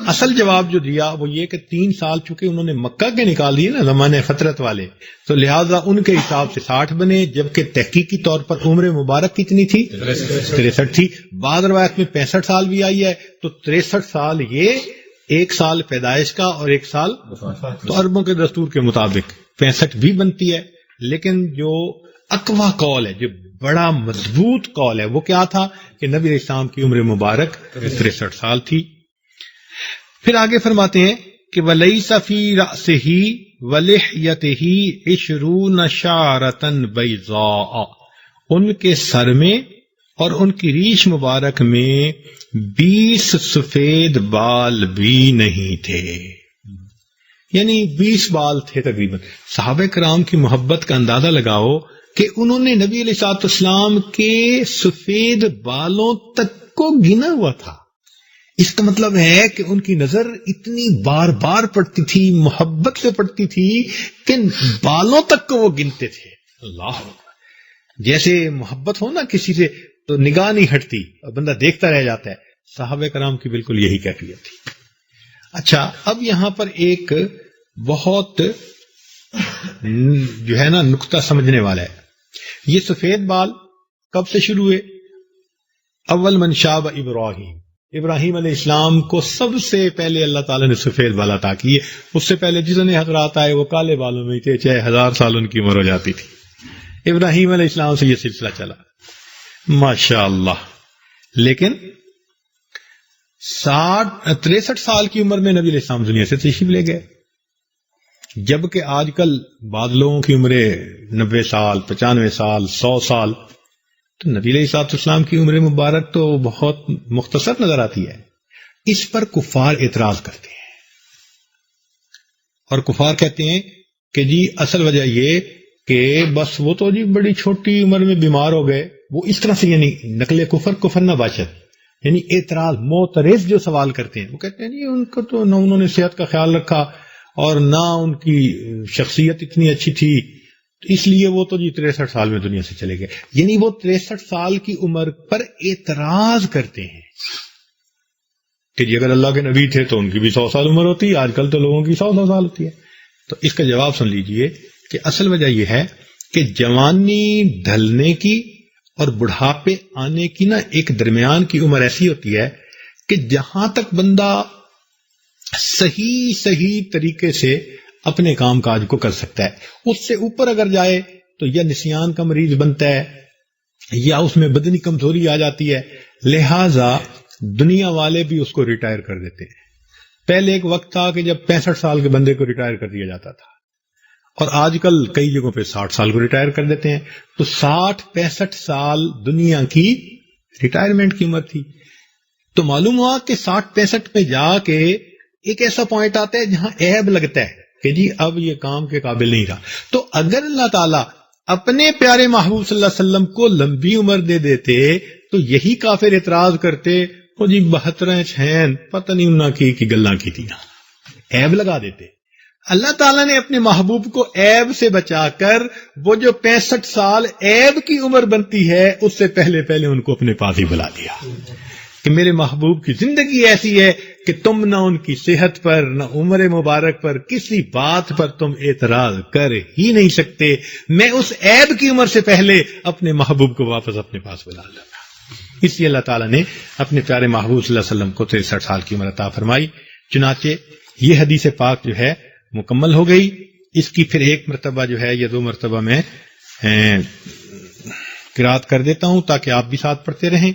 اصل جواب جو دیا وہ یہ کہ 3 سال چونکہ انہوں نے مکہ کے نکال دیے نا زمانے فطرت والے، تو لہٰذا ان کے حساب سے 60 بنے، جبکہ تحقیقی طور پر عمر مبارک کتنی تھی؟ 63 تھی. بعض روایت میں 65 سال بھی آئی ہے. تو 63 سال یہ 1 سال پیدائش کا اور 1 سال، تو عربوں کے دستور کے مطابق 65 بھی بنتی ہے. لیکن جو اقوی قول ہے، جو بڑا مضبوط قول ہے، وہ کیا تھا کہ نبی علیہ السلام کی عمر مبارک 63 سال تھی. پھر آگے فرماتے ہیں کہ وَلَيْسَ فِي رَأْسِهِ وَلِحْيَتِهِ 20 شَعْرَةً بَيْضَاءَ، ان کے سر میں اور ان کی ریش مبارک میں 20 سفید بال بھی نہیں تھے، یعنی 20 بال تھے تقریباً. صحابہ کرام کی محبت کا اندازہ لگاؤ کہ انہوں نے نبی علیہ الصلوۃ والسلام کے سفید بالوں تک کو گنا ہوا تھا. اس کا مطلب ہے کہ ان کی نظر اتنی بار بار پڑتی تھی، محبت سے پڑتی تھی کہ بالوں تک کو وہ گنتے تھے. اللہ، جیسے محبت ہو نا کسی سے تو نگاہ نہیں ہٹتی اور بندہ دیکھتا رہ جاتا ہے، صحابہ کرام کی بالکل یہی کیفیت تھی. اچھا، اب یہاں پر ایک بہت جو ہے نا نقطہ سمجھنے والا ہے. یہ سفید بال کب سے شروع ہوئے؟ اول من شاب ابراہیم علیہ السلام کو سب سے پہلے اللہ تعالیٰ نے سفید بال عطا کیے. اس سے پہلے جتنے حضرات آئے وہ کالے بالوں میں تھے، چاہے 1000 سال ان کی عمر ہو جاتی تھی. ابراہیم علیہ السلام سے یہ سلسلہ چلا، ماشاء اللہ. لیکن 63 سال کی عمر میں نبی علیہ السلام دنیا سے تشریف لے گئے، جبکہ آج کل بعض لوگوں کی عمریں 90 سال، 95 سال، 100 سال. تو نبی علیہ الصلوۃ والسلام کی عمر مبارک تو بہت مختصر نظر آتی ہے. اس پر کفار اعتراض کرتے ہیں اور کفار کہتے ہیں کہ جی اصل وجہ یہ کہ بس وہ تو جی بڑی چھوٹی عمر میں بیمار ہو گئے. وہ اس طرح سے یعنی نقل کفر نہ باشد، یعنی اعتراض معترض جو سوال کرتے ہیں وہ کہتے ہیں جی ان کو تو نہ انہوں نے صحت کا خیال رکھا اور نہ ان کی شخصیت اتنی اچھی تھی، اس لیے وہ تو جی 63 سال میں دنیا سے چلے گئے. یعنی وہ 63 سال کی عمر پر اعتراض کرتے ہیں کہ جی اگر اللہ کے نبی تھے تو ان کی بھی 100 سال عمر ہوتی، آج کل تو لوگوں کی 100 سال ہوتی ہے. تو اس کا جواب سن لیجئے کہ اصل وجہ یہ ہے کہ جوانی ڈھلنے کی اور بڑھاپے آنے کی نا ایک درمیان کی عمر ایسی ہوتی ہے کہ جہاں تک بندہ صحیح طریقے سے اپنے کام کاج کو کر سکتا ہے، اس سے اوپر اگر جائے تو یا نسیان کا مریض بنتا ہے یا اس میں بدنی کمزوری آ جاتی ہے. لہذا دنیا والے بھی اس کو ریٹائر کر دیتے ہیں. پہلے ایک وقت تھا کہ جب 65 سال کے بندے کو ریٹائر کر دیا جاتا تھا، اور آج کل کئی جگہوں پہ 60 سال کو ریٹائر کر دیتے ہیں. تو 60-65 سال دنیا کی ریٹائرمنٹ کی عمر تھی. تو معلوم ہوا کہ 60-65 میں جا کے ایک ایسا پوائنٹ آتا ہے جہاں عیب لگتا ہے کہ جی اب یہ کام کے قابل نہیں رہا. تو اگر اللہ تعالیٰ اپنے پیارے محبوب صلی اللہ علیہ وسلم کو لمبی عمر دے دیتے تو یہی کافر اعتراض کرتے وہ جی 72 چھین پتہ نہیں انہاں کی گلاں کی تھی، عیب لگا دیتے۔ اللہ تعالیٰ نے اپنے محبوب کو عیب سے بچا کر وہ جو 65 سال عیب کی عمر بنتی ہے اس سے پہلے ان کو اپنے پاس ہی بلا دیا کہ میرے محبوب کی زندگی ایسی ہے کہ تم نہ ان کی صحت پر نہ عمر مبارک پر کسی بات پر تم اعتراض کر ہی نہیں سکتے، میں اس عیب کی عمر سے پہلے اپنے محبوب کو واپس اپنے پاس بلا لوں گا۔ اس لیے اللہ تعالیٰ نے اپنے پیارے محبوب صلی اللہ علیہ وسلم کو 63 سال کی عمر عطا فرمائی۔ چنانچہ یہ حدیث پاک جو ہے مکمل ہو گئی۔ اس کی پھر ایک مرتبہ جو ہے یا 2 مرتبہ میں قرات کر دیتا ہوں تاکہ آپ بھی ساتھ پڑھتے رہیں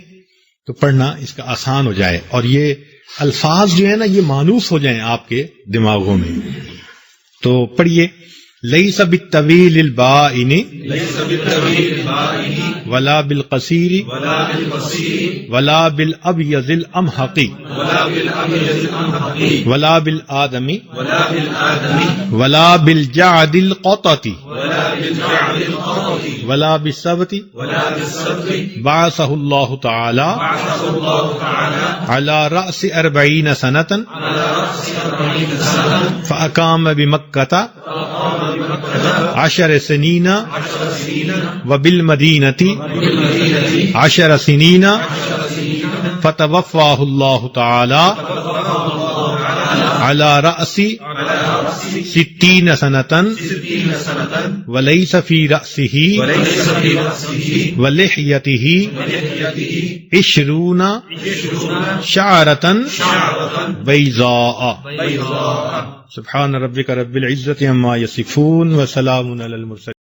تو پڑھنا اس کا آسان ہو جائے، اور یہ الفاظ جو ہے نا یہ مانوس ہو جائیں آپ کے دماغوں میں۔ تو پڑھیے، لیس بالطویل البائن ولا بالقصیر ولا بالابیض الامحق ولا بالآدم ولا بالجعد القطط ولا بالسبت بعثه الله تعالى على رأس 40 سنة فأقام بمكة 10 سنين وبالمدينة 10 سنين فتوفاه الله تعالى على رأس 60 سنة وليس في رأسه ولحيته 20 شعرة بيضاء۔ سبحان ربك رب العزة عما يصفون وسلام على المرسلين۔